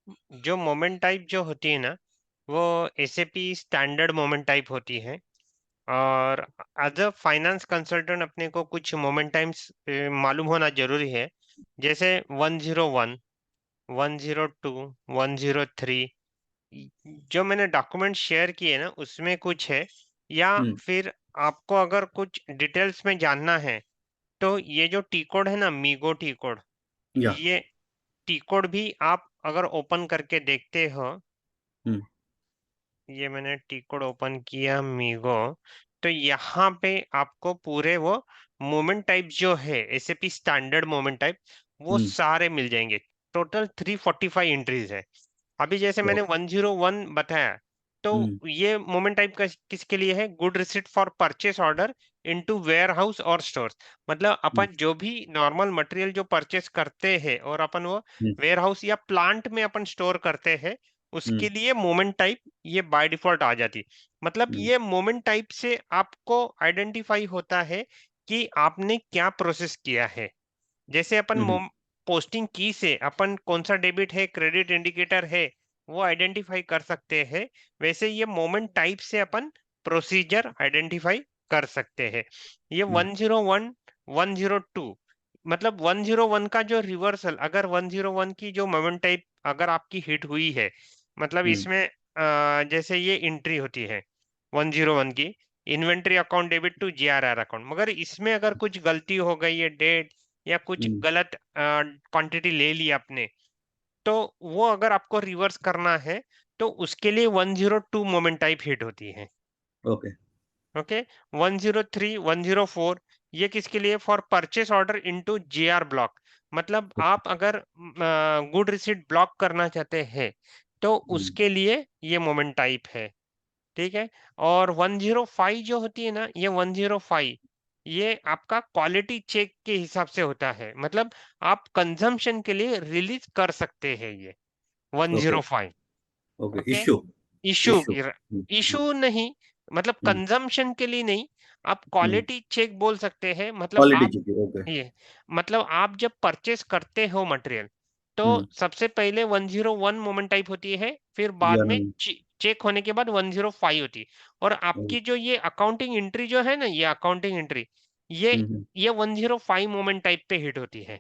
जो moment type जो होती है ना, वो एसएपी स्टैंडर्ड मोमेंट टाइप होती है। और एज अ फाइनेंस कंसल्टेंट अपने को कुछ मोमेंट टाइम्स मालूम होना जरूरी है। जैसे 101, 102, 103, जो मैंने डॉक्यूमेंट शेयर किए ना उसमें कुछ है। या हम्म। फिर आपको अगर कुछ डिटेल्स में जानना है, तो ये जो टी कोड है ना, मीगो टी कोड, या। ये टी कोड भी आप अगर ओपन करके देखते हो, हम्म। ये मैंने टी कोड ओपन किया मीगो, तो यहाँ पे आपको पूरे वो मोमेंट टाइप जो है एसएपी स्टैंडर्ड मोमेंट टाइप, वो हम्म। सारे मिल जाएंगे। टोटल 345 एंट्रीज है। अभी जैसे मैंने ओ। 101 बताया, तो हम्म। ये मोमेंट टाइप का किसके लिए है? Good receipt for purchase order into warehouse और स्टोर। मतलब हम्म। अपन जो भी नॉर्मल मटेरियल जो परचेस करते हैं और अपन वो हम्म। वेयर हाउस या प्लांट में अपन स्टोर करते हैं, उसके हम्म। लिए मोमेंट टाइप ये बाय डिफॉल्ट आ जाती। मतलब हम्म। ये मोमेंट टाइप से आपको आइडेंटिफाई होता है कि आपने क्या प्रोसेस किया है। जैसे अपन हम्म। पोस्टिंग की से अपन कौन सा डेबिट है, क्रेडिट इंडिकेटर है, वो आइडेंटिफाई कर सकते हैं। वैसे ये मोमेंट टाइप से अपन प्रोसीजर आइडेंटिफाई कर सकते हैं। ये हम्म। 101, 102, मतलब 101 का जो रिवर्सल, अगर 101 की जो मोमेंट टाइप अगर आपकी हिट हुई है, मतलब हम्म। इसमें जैसे ये एंट्री होती है 101 की, inventory account debit to GRR account, मगर इसमें अगर कुछ गलती हो गई है, डेट या कुछ हम्म। गलत क्वांटिटी ले ली आपने, तो वो अगर आपको रिवर्स करना है, तो उसके लिए 102 मोमेंट टाइप हिट होती है। ओके। ओके। 103, 104, ये किसके लिए? For purchase order into GR block. मतलब ओके। आप अगर गुड रिसीट ब्लॉक करना चाहते हैं, तो हम्म। उसके लिए ये मोमेंट टाइप है। ठीक है। और 105 जो होती है ना, ये 105, ये आपका क्वालिटी चेक के हिसाब से होता है। मतलब आप कंजम्पशन के लिए रिलीज कर सकते हैं ये okay. 105। Okay. Okay. Issue. Issue, issue. Hmm. Issue नहीं, मतलब हम्म। कंजम्पशन के लिए नहीं, आप हम्म। क्वालिटी चेक बोल सकते हैं। मतलब क्वालिटी आप चाहिए। ओके। ये, मतलब आप जब परचेस करते हो मटेरियल, तो हम्म। सबसे पहले 101 मोमेंट टाइप होती है, फिर बाद या में नहीं। चेक होने के बाद 105 होती है। और आपकी जो ये अकाउंटिंग एंट्री जो है ना, ये अकाउंटिंग एंट्री, ये हम्म। ये 105 मोमेंट टाइप पे हिट होती है,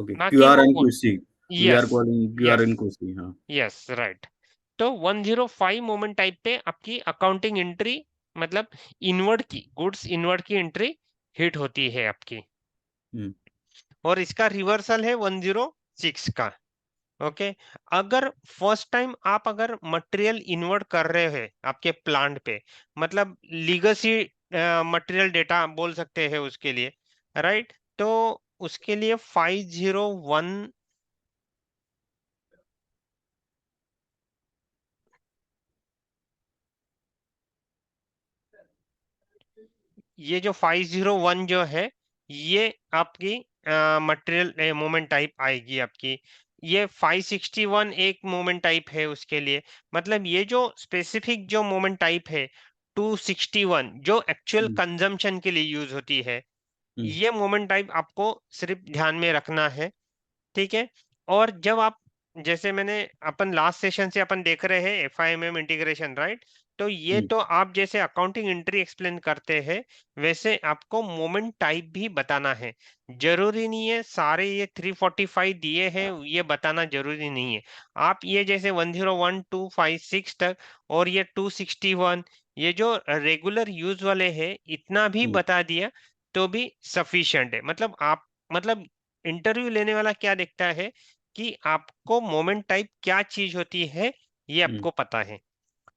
ओके। ना क्यू कि आर वो N Q C. We yes, are calling Q R yes, N Q C. हाँ। Yes, right. तो 105 मोमेंट टाइप पे आपकी अकाउंटिंग एंट्री, मतलब इनवर्ड की, गुड्स इनवर्ड की एंट्री हिट होती है आपकी। हम्म। और इसका रिवर्सल है 106 का। ओके। अगर फर्स्ट टाइम आप अगर मटेरियल इन्वर्ट कर रहे हैं आपके प्लांट पे, मतलब लीगसी मटेरियल डेटा बोल सकते हैं उसके लिए, राइट? तो उसके लिए 501, ये जो 501 जो है, ये आपकी मटेरियल मोमेंट टाइप आएगी आपकी। ये 561 एक मोमेंट टाइप है उसके लिए। मतलब ये जो स्पेसिफिक जो मोमेंट टाइप है 261, जो एक्चुअल हम्म। कंजम्पशन के लिए यूज होती है, हम्म। ये मोमेंट टाइप आपको सिर्फ ध्यान में रखना है। ठीक है। और जब आप, जैसे मैंने, अपन लास्ट सेशन से अपन देख रहे हैं एफआईएमएम इंटीग्रेशन, राइट? तो ये हम्म। तो आप जैसे अकाउंटिंग एंट्री एक्सप्लेन करते हैं, वैसे आपको मोमेंट टाइप भी बताना है। जरूरी नहीं है सारे ये 345 दिए हैं ये बताना जरूरी नहीं है। आप ये जैसे 101 टू 56 तक, और ये 261, ये जो रेगुलर यूज वाले हैं, इतना भी हम्म। बता दिया तो भी सफिशिएंट है। मतलब आप, मतलब इंटरव्यू लेने वाला क्या देखता है कि आपको मोमेंट टाइप क्या चीज होती है, ये हम्म। आपको पता है।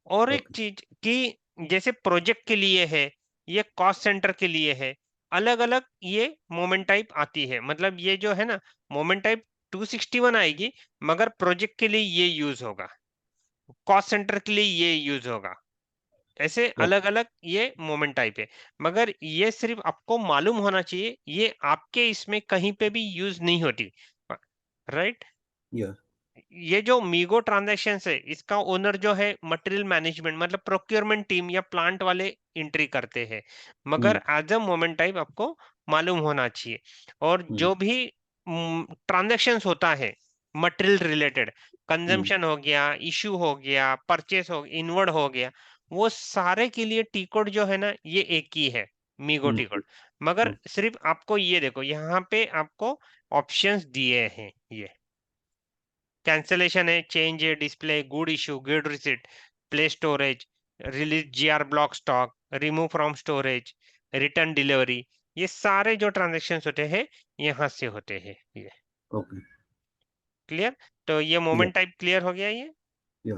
और एक ओके। चीज कि जैसे प्रोजेक्ट के लिए है, ये कॉस्ट सेंटर के लिए है, अलग अलग ये मोमेंट टाइप आती है। मतलब ये जो है ना, मोमेंट टाइप 261 आएगी, मगर प्रोजेक्ट के लिए ये यूज होगा, कॉस्ट सेंटर के लिए ये यूज होगा। ऐसे ओके। अलग अलग ये मोमेंट टाइप है। मगर ये सिर्फ आपको मालूम होना चाहिए, ये आपके इसमें कहीं पे भी यूज नहीं होती, राइट? या। ये जो मीगो ट्रांजैक्शन है, इसका ओनर जो है मटेरियल मैनेजमेंट, मतलब प्रोक्योरमेंट टीम या प्लांट वाले एंट्री करते हैं। हम्म। मगर एज अ मोमेंट टाइप आपको मालूम होना चाहिए। और हम्म। जो भी ट्रांजैक्शंस होता है, मटेरियल रिलेटेड, हुँ, कंजम्पशन हो गया, इश्यू हो गया, परचेस हो इनवर्ड हो गया, वो सारे के लिए टी कोड जो है ना ये एक ही है, मीगो हुँ, टी कोड। मगर हुँ, सिर्फ आपको ये देखो यहाँ पे आपको ऑप्शंस दिए हैं, ये कैंसलेशन है, चेंज है, display, good issue, good receipt, play storage, release GR block stock, remove from storage, return delivery, ये सारे जो ट्रांजेक्शन्स होते हैं यहाँ से होते हैं ये। Okay, clear? तो ये या, मोमेंट टाइप क्लियर हो गया ये? या।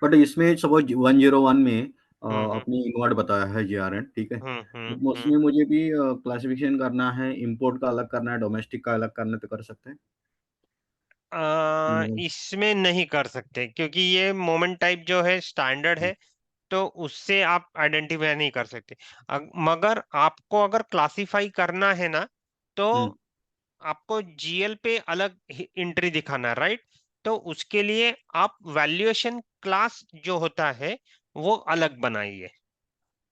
बट इसमें सपोज़ 101 में हुँ, हुँ। आपने इन्वर्ट बताया है जीआरएन, ठीक है? हुँ, हुँ, तो हुँ। उसमें मुझे भी क्लासिफ़िकेशन करना है, इम्पोर्ट का अलग करना है, डोमेस्टिक का अलग करना है, तो कर सकते हैं? मिनिमम इसमें नहीं कर सकते क्योंकि ये मोमेंट टाइप जो है स्टैंडर्ड हुँ, है, तो उससे आप आइडेंटिफ़ाई नहीं कर सकते। मगर आपको अगर क्लासिफ़ाई करना है ना, तो हुँ, आपको जीएल पे अलग एंट्री दिखाना है, राइट? तो उसके लिए आप वैल्यूएशन क्लास जो होता है वो अलग बनाइए।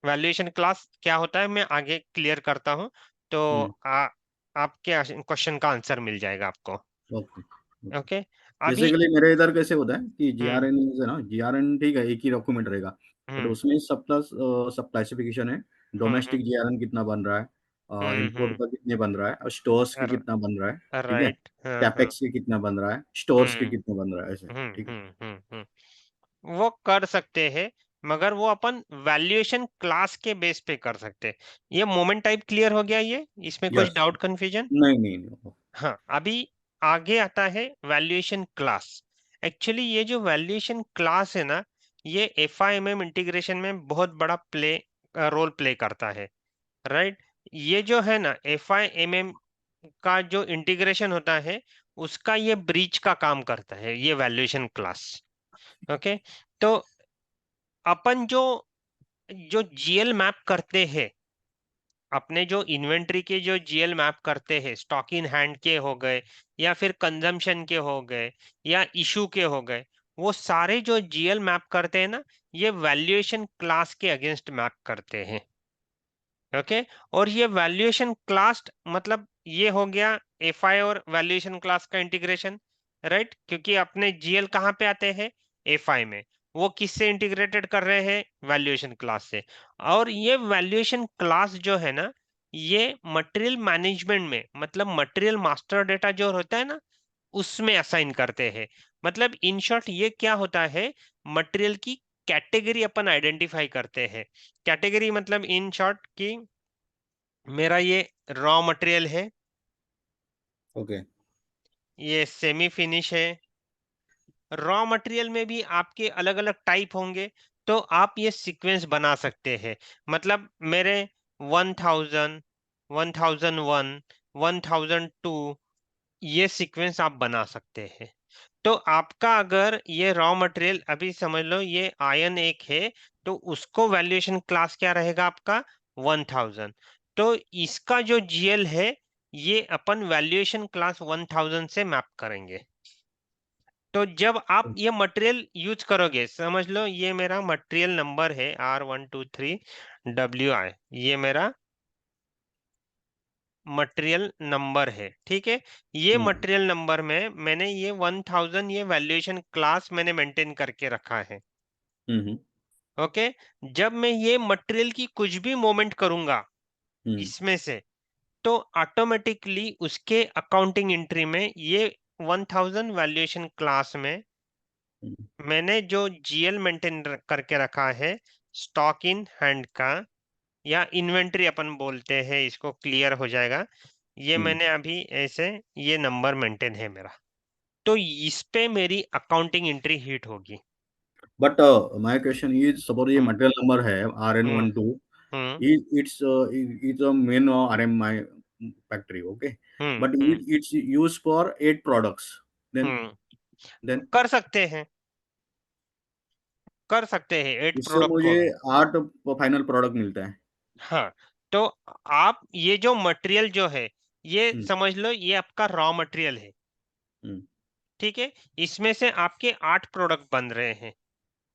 वैल्यूएशन क्लास क्या होता है मैं आगे क्लियर करता हूँ, तो हुँ, आपके क्वेश्चन का आंसर मिल जाएगा आपको। Okay, okay. ओके। अभी बेसिकली मेरे इधर कैसे होता है कि हम्म जीआरएन है ना, जीआरएन ठीक है, एक ही डॉक्यूमेंट रहेगा, बट हम्म उसमें सब क्लासिफ़िकेशन है, हम्म डोमेस्टिक जीआरएन कितना बन रहा है, इम्पोर्ट हम्म। का कितने बन रहा है और स्टोर्स के कितना बन रहा है, ठीक है? राइट। हाँ हाँ। कैपेक्स के कितना बन रहा है, स्टोर्स के हम्म कितना बन रहा है, ऐसे, ठीक है? वो कर सकते हैं, मगर वो अपन वैल्यूएशन क्लास के बेस पे कर सकते हैं। ये मोमेंट टाइप क्लियर हो गया ये? इसमें कुछ यस, डाउट कंफ्यूजन? नहीं, नहीं, नहीं। हाँ, अभी आगे आता है वैल्यूएशन क्लास। एक्चुअली ये जो वैल्यूएशन क्लास है ना, ये एफआईएमएम इंटीग्रेशन में बहुत बड़ा रोल प्ले करता है, राइट? ये जो है ना एफआईएमएम का जो इंटीग्रेशन होता है, उसका ये ब्रीच का काम करता है, ये वैल्यूएशन क्लास। ओके। तो अपन जो जो जीएल मैप करते हैं, अपने जो इन्वेंटरी के जो जीएल मैप करते हैं, स्टॉक इन हैंड के हो गए या फिर कंजम्पशन के हो गए या इशू के हो गए, वो सारे जो जीएल मैप करते हैं ना, ये वैल्यूएशन क्लास के अगेंस्ट मैप करते हैं। ओके। और ये वैल्यूएशन क्लास मतलब ये हो गया एफआई और वैल्यूएशन क्लास का इंटीग्रेशन, राइट? क्योंकि अपने जीएल कहाँ पे आते हैं? एफआई में। वो किससे इंटीग्रेटेड कर रहे हैं? वैल्यूएशन क्लास से। और ये वैल्यूएशन क्लास जो है ना, ये मटेरियल मैनेजमेंट में मतलब मटेरियल मास्टर डेटा जो होता है ना, उसमें असाइन करते हैं। मतलब इन शॉर्ट ये क्या होता है, मटेरियल की कैटेगरी अपन आइडेंटिफाई करते हैं। कैटेगरी मतलब इन शॉर्ट कि मेरा ये रॉ मटेरियल है, ओके, ये सेमी फिनिश है। रॉ मटेरियल में भी आपके अलग-अलग टाइप होंगे, तो आप ये सीक्वेंस बना सकते हैं। मतलब मेरे 1000, 1001, 1002 ये सीक्वेंस आप बना सकते हैं। तो आपका अगर ये रॉ मटेरियल अभी समझ लो ये आयन एक है, तो उसको वैल्यूएशन क्लास क्या रहेगा आपका? 1000। तो इसका जो जीएल है, ये अपन वैल्यूएशन क्लास 1000 से मैप करेंगे। तो जब आप ये मटेरियल यूज करोगे, समझ लो ये मेरा मटेरियल नंबर है R123WI, ये मेरा मटेरियल नंबर है, ठीक है? ये हुँ, मटेरियल नंबर में मैंने ये 1000 ये वैल्यूएशन क्लास मैंने मेंटेन करके रखा है। हुँ, हुँ, ओके। जब मैं ये मटेरियल की कुछ भी मूवमेंट करूंगा हुँ, इसमें से, तो ऑटोमेटिकली उसके अकाउंटिंग एंट्री में ये 1000 वैल्यूएशन क्लास में हुँ, मैंने जो जीएल मेंटेन करके रखा है, स्टॉक इन हैंड का या इन्वेंटरी अपन बोलते हैं, इसको क्लियर हो जाएगा। ये हुँ। मैंने अभी ऐसे ये नंबर मेंटेन है मेरा, तो इस पे मेरी अकाउंटिंग एंट्री हिट होगी। But my question is suppose ये हम्म मटेरियल नंबर है हम्म RN12 hmm it's a main RMI factory, okay? Hmm But hmm it's used for 8 products. Then hmm then कर सकते हैं, कर सकते हैं 8 इससे प्रोडक्ट मुझे को भी। 8 फाइनल प्रोडक्ट मिलता है। हाँ, तो आप ये जो मटेरियल जो है, ये हुँ, समझ लो ये आपका रॉ मटेरियल है, हुँ, ठीक है? इसमें से आपके 8 प्रोडक्ट बन रहे हैं।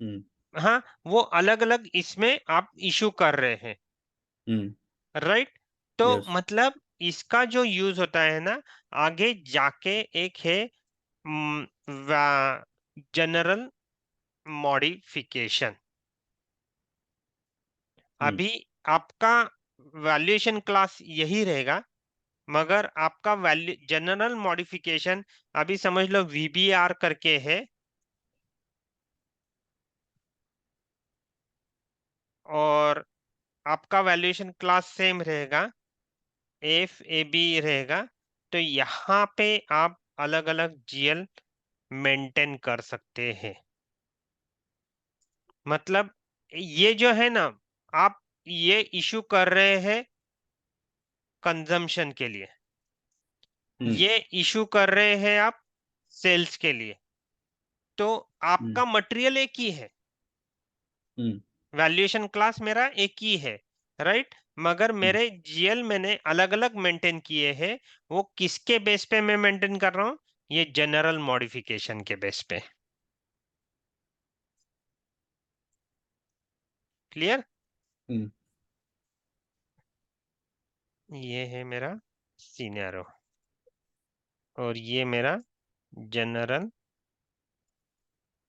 हुँ, हाँ, वो अलग-अलग इसमें आप इश्यू कर रहे हैं, हुँ, राइट? तो यस, मतलब इसका जो यूज़ होता है ना, आगे जाके एक है जनरल मॉडिफिकेशन। हुँ, अभी आपका वैल्यूएशन क्लास यही रहेगा, मगर आपका वैल्यू जनरल मॉडिफिकेशन अभी समझ लो वीबीआर करके है, और आपका वैल्यूएशन क्लास सेम रहेगा, एफ ए बी रहेगा। तो यहाँ पे आप अलग अलग जीएल मेंटेन कर सकते हैं। मतलब ये जो है ना, आप ये इशू कर रहे हैं कंजम्पशन के लिए, हुँ, ये इशू कर रहे हैं आप सेल्स के लिए। तो हुँ, आपका मटेरियल एक ही है, हुँ, वैल्यूएशन क्लास मेरा एक ही है, राइट? मगर हुँ, मेरे जीएल मैंने अलग अलग मेंटेन किए हैं। वो किसके बेस पे मैं मेंटेन कर रहा हूँ? ये जनरल मॉडिफिकेशन के बेस पे। क्लियर? हुँ, ये है मेरा सीनेरो, और ये मेरा जनरल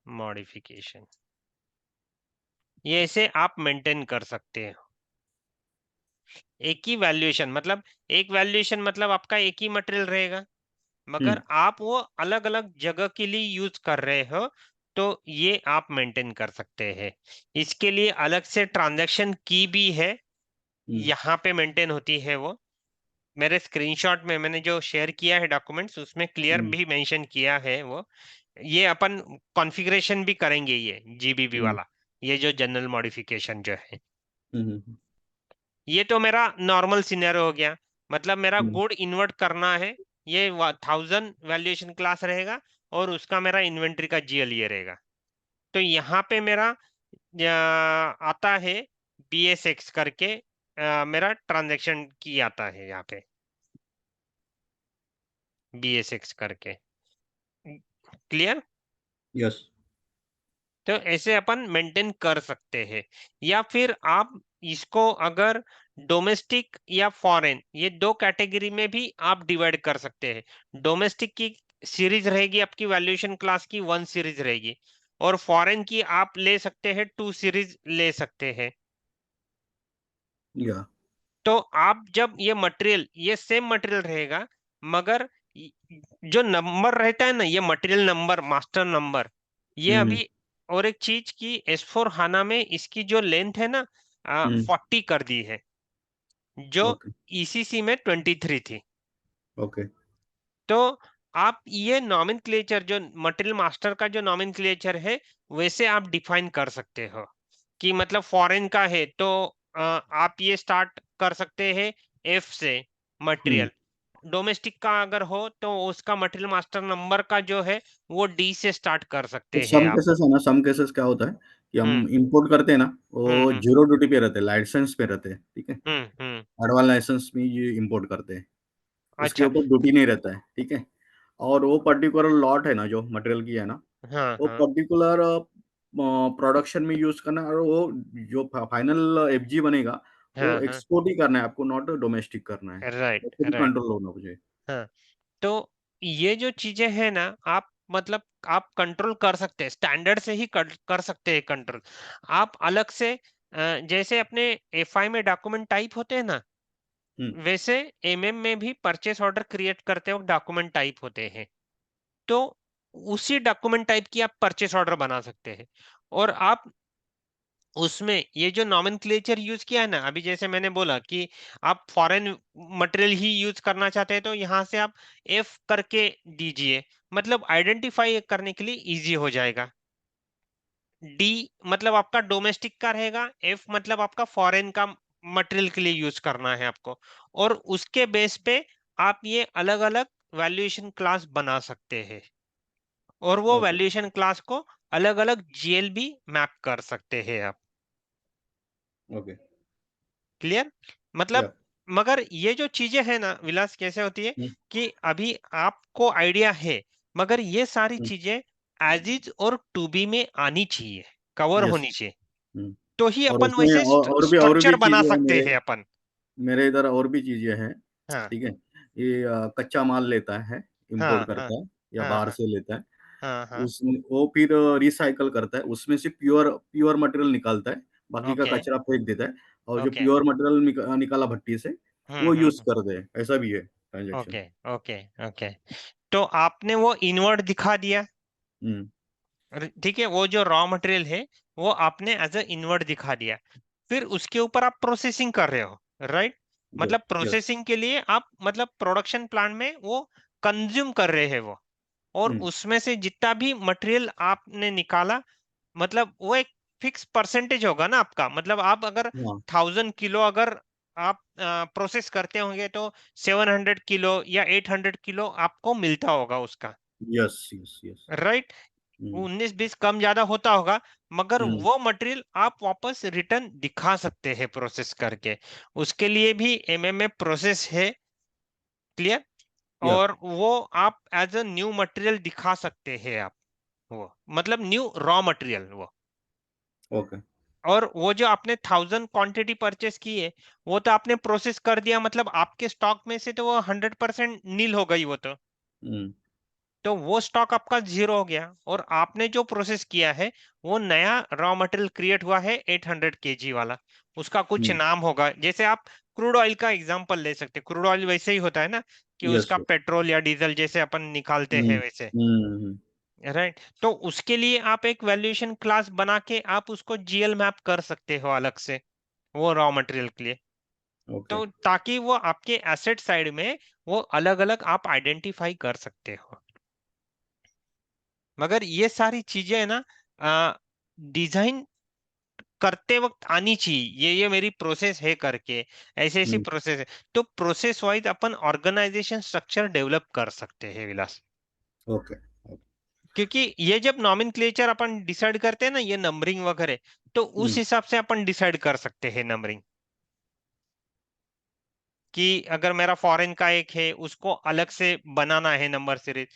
मॉडिफिकेशन। ये ऐसे आप मेंटेन कर सकते हैं। एक ही वैल्यूएशन मतलब, एक वैल्यूएशन मतलब आपका एक ही मटेरियल रहेगा, हुँ, मगर आप वो अलग अलग जगह के लिए यूज कर रहे हो, तो ये आप मेंटेन कर सकते हैं। इसके लिए अलग से ट्रांजैक्शन की भी है, हुँ, यहाँ पे मेंटेन होती है वो। मेरे स्क्रीनशॉट में मैंने जो शेयर किया है डॉक्यूमेंट्स, उसमें क्लियर हुँ, भी मेंशन किया है वो। ये अपन कॉन्फ़िगरेशन भी करेंगे, ये जीबीबी हुँ, वाला, ये जो जनरल मॉडिफिकेशन जो है। हुँ, हुँ, ये तो मेरा नॉर्मल सिनेरियो हो गया। मतलब मेरा हुँ, गुड इन्वर्ट करना है, ये 1000 वैल्यूएशन क्लास रहेगा, और उसका मेरा इन्वेंट्री का जीएल ये रहेगा। तो यहाँ पे मेरा आता है बीएसएक्स करके, मेरा ट्रांजैक्शन की आता है यहाँ पे, बीएसएक्स करके। क्लियर? यस। तो ऐसे अपन मेंटेन कर सकते हैं। या फिर आप इसको अगर डोमेस्टिक या फॉरेन, ये दो कैटेगरी में भी आप डिवाइड कर सकते हैं। डोमेस्टिक की सीरीज रहेगी आपकी वैल्यूएशन क्लास की, 1 सीरीज रहेगी, और फॉरेन की आप ले सकते हैं, 2 सीरीज ले सकते हैं। या तो आप जब ये मटेरियल, ये सेम मटेरियल रहेगा, मगर जो नंबर रहता है ना, ये मटेरियल नंबर, मास्टर नंबर, ये हुँ, हुँ, अभी, और एक चीज की एस फोर हाना में इसकी जो लेंथ है ना, हुँ, 40 कर दी है, जो ओके, ईसीसी में 23 थी। ओके, तो आप ये नॉमेनक्लेचर, जो मटेरियल मास्टर का जो नॉमेनक्लेचर है, वैसे आप डिफाइन कर सकते हो कि मतलब फॉरेन का है तो आप ये स्टार्ट कर सकते हैं एफ से हुँ। मटेरियल। डोमेस्टिक का अगर हो तो उसका मटेरियल मास्टर नंबर का जो है वो डी से स्टार्ट कर तो सकते हैं सम आप। केसेस है ना, सम केसेस क्या होता है कि हम्म हम इम्पोर्ट करते हैं ना, वो हम्म ज़ीरो ड्यूटी पे रहते हैं, लाइसेंस पे रहते हैं, ठीक है? हम्म। एडवांस लाइसेंस में ये इम्पोर्ट करते हैं, उसके अच्छा। ऊपर ड्यूटी नहीं रहता है, ठीक है? और वो पर्टिकुलर लॉट है ना, जो मटेरियल की है ना, हाँ वो हाँ पर्टिकुलर प्रोडक्शन में यूज़ करना है, और वो जो फाइनल एफजी बनेगा, वो हाँ हाँ। एक्सपोर्ट ही करना है आपको, नॉट डोमेस्टिक करना है। राइट तो खुद ही राइट। कंट्रोल होना मुझे। हाँ। तो ये जो चीजें हैं ना, आप मतलब आप कंट्रोल कर सकते हैं, स्टैंडर्ड से ही कर सकते हैं कंट्रोल। आप अलग से जैसे अपने एफआई में डॉक्यूमेंट टाइप होते हैं ना, हुँ, वैसे एमएम में भी परचेस ऑर्डर क्रिएट करते वक्त डॉक्यूमेंट टाइप होते हैं। तो उसी डॉक्यूमेंट टाइप की आप परचेस ऑर्डर बना सकते हैं। और आप उसमें ये जो नॉमेनक्लेचर यूज किया है ना, अभी जैसे मैंने बोला कि आप फॉरेन मटेरियल ही यूज करना चाहते हैं, तो यहाँ से आप एफ करके दीजिए, मतलब आइडेंटिफाई करने के लिए इजी हो जाएगा। डी मतलब आपका डोमेस्टिक का रहेगा, एफ मतलब आपका फॉरेन का मटेरियल के लिए यूज करना है आपको। और उसके बेस पे आप ये अलग अलग वैल्यूएशन क्लास बना सकते हैं, और वो ओके, वैल्यूएशन क्लास को अलग अलग जीएल भी मैप कर सकते हैं आप। Okay, clear? या मतलब, मगर ये जो चीजें हैं ना विलास, कैसे होती है हुँ, कि अभी आपको आइडिया है, मगर ये सारी हुँ, चीजें एज इज और टू बी में आनी चाहिए, कवर यस, होनी चाहिए। हुँ। तो ही और अपन उसमें वैसे और भी स्ट्रक्चर बना चीज़ें हैं सकते मेरे हैं अपन। मेरे इधर और भी चीज़ें हैं, हाँ ठीक है? ये कच्चा माल लेता है, हाँ इम्पोर्ट हाँ करता है, या हाँ, बाहर हाँ। से लेता है, हाँ, हाँ। उसमें वो फिर रिसाइकल करता है, उसमें से प्योर प्योर मटेरियल निकालता है, बाकी का ओके, कचरा फेंक देता है और जो ओके। प्योर मटेरियल निकाला भट्टी से, हुँ, वो हुँ, यूज़ हुँ। कर दे, ऐसा भी है ट्रांज़ैक्शन। Okay, okay, okay. तो आपने वो इनवर्ट दिखा दिया। हुँ, ठीक है, वो जो रॉ मटेरियल है, वो आपने एज़ अ इनवर्ट दिखा दिया। फिर उसके ऊपर आप प्रोसेसिंग कर रहे हो, राइट? यस, मतलब यस। प्रोसेसिंग के लिए आप मतलब प्रोडक्शन प्लांट में वो कंज़्यूम कर रहे हैं वो, और हुँ, उसमें से जितना भी मटेरियल आपने निकाला, मतलब वो एक फिक्स परसेंटेज होगा ना आपका। मतलब आप अगर हाँ, 1000 किलो अगर आप प्रोसेस करते होंगे, तो 700 किलो या 800 किलो आपको मिलता होगा उसका, यस, यस, यस। राइट? हुँ, 19-20 कम ज़्यादा होता होगा, मगर हुँ, वो मटेरियल आप वापस रिटर्न दिखा सकते हैं प्रोसेस करके। उसके लिए भी एमएमए प्रोसेस है, क्लियर? या और वो आप एज़ अ न्यू मटेरियल दिखा सकते हैं आप वो। मतलब न्यू रॉ मटेरियल वो। ओके। और वो जो आपने 1000 क्वांटिटी परचेज़ की है, वो तो आपने प्रोसेस कर दिया, मतलब आपके स्टॉक में से तो वो 100% नील हो गई वो तो। हुँ, तो वो स्टॉक आपका ज़ीरो हो गया, और आपने जो प्रोसेस किया है, वो नया रॉ मटेरियल क्रिएट हुआ है 800 केजी वाला। उसका कुछ हुँ, नाम होगा, जैसे आप क्रूड ऑयल का एग्ज़ाम्पल ले सकते हैं। क्रूड ऑयल वैसे ही होता है ना, कि यस, उसका यस। पेट्रोल या डीज़ल जैसे अपन निकालते हुँ, हैं वैसे, हुँ, हुँ, राइट? तो उसके लिए आप एक वैल्यूएशन क्लास बना के आप उसको जीएल मैप कर सकते हो अलग से, वो रॉ मटेरियल के लिए। ओके, तो ताकि वो आपके एसेट साइड में वो अलग-अलग आप आइडेंटिफ़ाई कर सकते हो। मगर ये सारी चीज़ें है ना, डिज़ाइन करते वक़्त आनी चाहिए। ये मेरी प्रोसेस है करके, ऐसी-ऐसी हुँ, प्रोसेस है। तो प्रोसेस वाइज़ अपन ऑर्गेनाइज़ेशन स्ट्रक्चर डेवलप कर सकते हैं विलास। Okay, okay. क्योंकि ये जब नॉमेनक्लेचर अपन डिसाइड करते हैं ना, ये नंबरिंग वगैरह, तो उस हुँ, हिसाब से अपन डिसाइड कर सकते हैं नंबरिंग। कि अगर मेरा फॉरेन का एक है, उसको अलग से बनाना है नंबर सीरीज,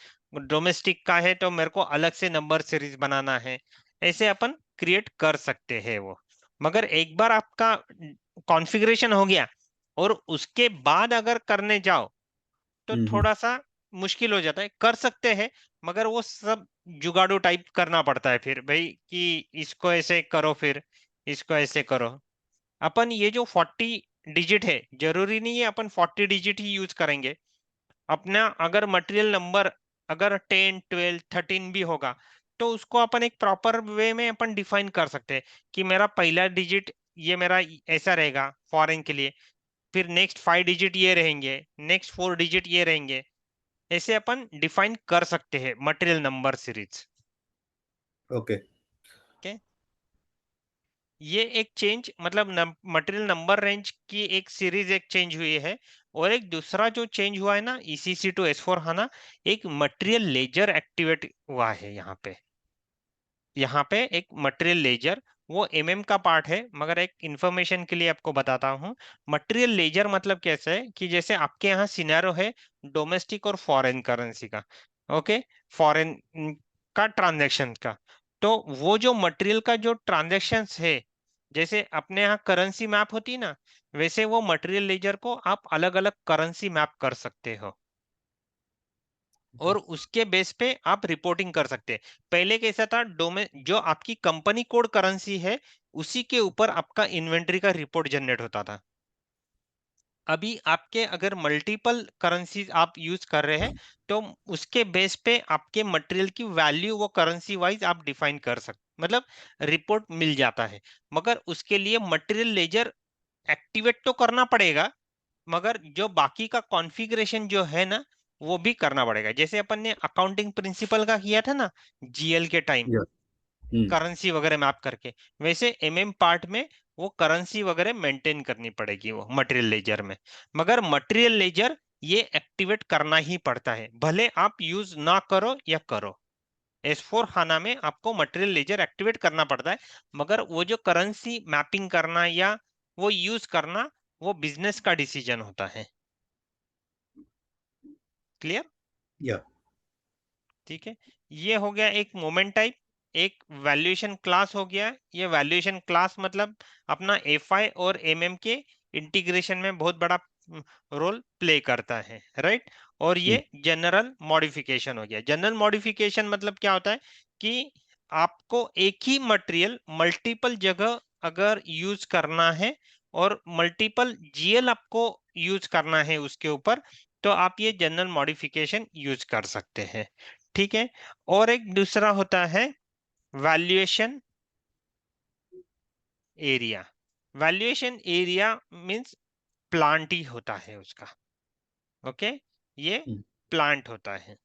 डोमेस्टिक का है तो मेरे को अलग से नंबर सीरीज बनाना है, ऐसे अपन क्रिएट कर सकते हैं वो। मगर एक बार आपका कॉन्फ़िगरेशन हो गया, और उसके बाद अगर करने जाओ, तो हुँ, हुँ, थोड़ा सा मुश्किल हो जाता है। कर सकते हैं, मगर वो सब जुगाड़ू टाइप करना पड़ता है फिर भाई, कि इसको ऐसे करो, फिर इसको ऐसे करो। अपन ये जो 40 डिजिट है, जरूरी नहीं है अपन 40 डिजिट ही यूज करेंगे। अपना अगर मटेरियल नंबर अगर 10 12 13 भी होगा, तो उसको अपन एक प्रॉपर वे में अपन डिफाइन कर सकते हैं, कि मेरा पहला डिजिट ये मेरा ऐसा रहेगा फॉरेन के लिए, फिर नेक्स्ट 5 डिजिट ये रहेंगे, नेक्स्ट 4 डिजिट ये रहेंगे। ऐसे अपन डिफाइन कर सकते हैं मटेरियल नंबर सीरीज। ओके, ये एक चेंज, मतलब मटेरियल नंबर रेंज की एक सीरीज एक चेंज हुई है। और एक दूसरा जो चेंज हुआ है ना, ईसीसी टू एस फोर हाना, एक मटेरियल लेजर एक्टिवेट हुआ है यहाँ पे। यहाँ पे एक मटेरियल लेजर, वो एमएम का पार्ट है, मगर एक इंफॉर्मेशन के लिए आपको बताता हूँ। मटेरियल लेजर मतलब कैसे है, कि जैसे आपके यहाँ सिनेरियो है डोमेस्टिक और फॉरेन करेंसी का, ओके, फॉरेन का ट्रांजैक्शन का। तो वो जो मटेरियल का जो ट्रांजैक्शंस है, जैसे अपने यहाँ करेंसी मैप होती है ना, वैसे वो मटेरियल लेजर को आप अलग अलग करेंसी मैप कर सकते हो, ओके, और उसके बेस पे आप रिपोर्टिंग कर सकते हैं। पहले कैसा था, डोमे जो आपकी कंपनी कोड करेंसी है, उसी के ऊपर आपका इन्वेंटरी का रिपोर्ट जनरेट होता था। अभी आपके अगर मल्टीपल करेंसीज आप यूज कर रहे हैं, तो उसके बेस पे आपके मटेरियल की वैल्यू वो करेंसी वाइज आप डिफाइन कर सकते, मतलब रिपोर्ट मिल जाता है। मगर उसके लिए मटेरियल लेजर एक्टिवेट तो करना पड़ेगा, मगर जो बाकी का कॉन्फ़िगरेशन जो है ना, वो भी करना पड़ेगा। जैसे अपन ने अकाउंटिंग प्रिंसिपल का किया था ना, जीएल के टाइम, या हुँ, करेंसी वगैरह मैप करके, वैसे एमएम पार्ट में वो करेंसी वगैरह मेंटेन करनी पड़ेगी वो मटेरियल लेजर में। मगर मटेरियल लेजर ये एक्टिवेट करना ही पड़ता है, भले आप यूज ना करो या करो। एस फोर खाना में आपको मटेरियल लेजर एक्टिवेट करना पड़ता है, मगर वो जो करेंसी मैपिंग करना या वो यूज करना, वो बिजनेस का डिसीजन होता है। क्लियर? या ठीक है। ये हो गया एक मोमेंट टाइप, एक वैल्यूएशन क्लास हो गया। ये वैल्यूएशन क्लास मतलब अपना एफआई और एमएम के इंटीग्रेशन में बहुत बड़ा रोल प्ले करता है, राइट। और हुँ, ये जनरल मॉडिफिकेशन हो गया। जनरल मॉडिफिकेशन मतलब क्या होता है कि आपको एक ही मटेरियल मल्टीपल जगह अगर यूज करना है और मल्टीपल जीएल आपको यूज करना है उसके ऊपर, तो आप ये जनरल मॉडिफिकेशन यूज कर सकते हैं, ठीक है। और एक दूसरा होता है valuation area. Valuation area means plant ही होता है उसका, ओके, ये हुँ। प्लांट होता है।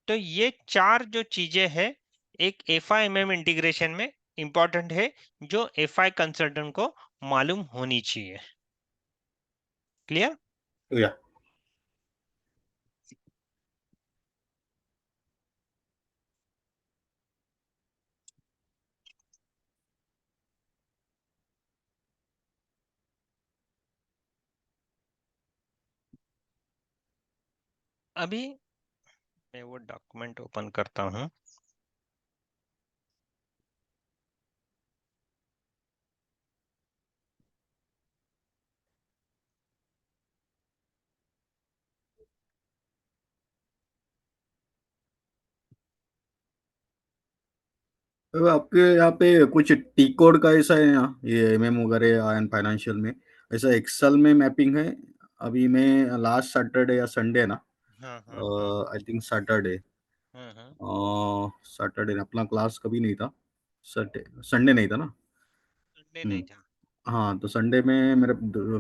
तो ये चार जो चीजें हैं एक एफआईएमएम इंटीग्रेशन में इंपॉर्टेंट है, जो एफआई कंसल्टेंट को मालूम होनी चाहिए। क्लियर? या अभी मैं वो डॉक्यूमेंट ओपन करता हूँ। तो आपके यहाँ पे कुछ टी कोड का ऐसा है यहाँ, ये एमएम वगैरह एंड फाइनेंशियल में, ऐसा एक्सेल में मैपिंग है? अभी मैं लास्ट सैटरडे या संडे ना, हाँ हाँ हाँ आई थिंक सैटरडे, हाँ हाँ। सैटरडे अपना क्लास कभी नहीं था, सटे संडे नहीं था ना? संडे नहीं हुँ। था। हाँ, तो संडे में मेरे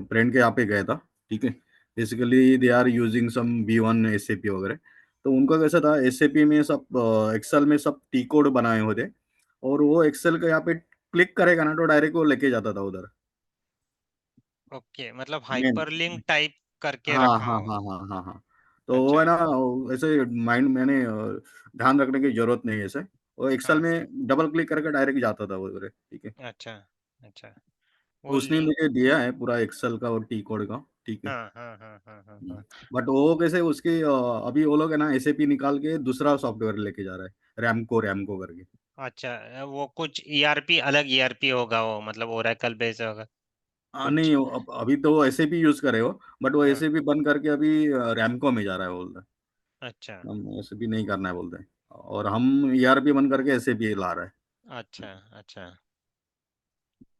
फ्रेंड के यहाँ पे गया था, ठीक है? Basically they are using some B one SAP वगैरह। तो उनका कैसा था, एसएपी में सब एक्सेल में सब टी कोड बनाए हुए थे और वो एक्सेल के यहाँ पे क्लिक करेगा ना तो डायरेक्ट वो लेके जाता था उधर। ओके, मतलब मेन हाइपरलिंक टाइप करके हाँ, रखा हाँ, हो। हाँ, हाँ, हाँ, हाँ। तो वो है अच्छा। ना, ऐसे माइंड मैंने ध्यान रखने की ज़रूरत नहीं है ऐसे। वो एक्सेल हाँ। में डबल क्लिक करके डायरेक्ट जाता था वो उधर, ठीक है? अच्छा। अच्छा। वो उसने मुझे दिया है पूरा एक्सेल का और टी कोड का, ठीक है? हाँ हाँ हाँ हाँ हाँ हाँ। बट वो कैसे उसकी अभी वो लोग है ना एसएपी निकाल के दूसरा सॉफ्टवेयर लेके जा रहा है, रैमको रैमको करके। अच्छा, वो कुछ ईआरपी अलग ईआरपी होगा, वो मतलब ओरेकल बेस होगा नहीं, कुछ। वो अभी तो वो एसएपी यूज करे हो, बट वो हाँ। एसएपी बंद करके अभी रैमको में जा रहा है बोलता है। अच्छा। हम एसएपी नहीं करना है बोलते हैं और हम ईआरपी बंद करके एसएपी ला रहा है। अच्छा। अच्छा।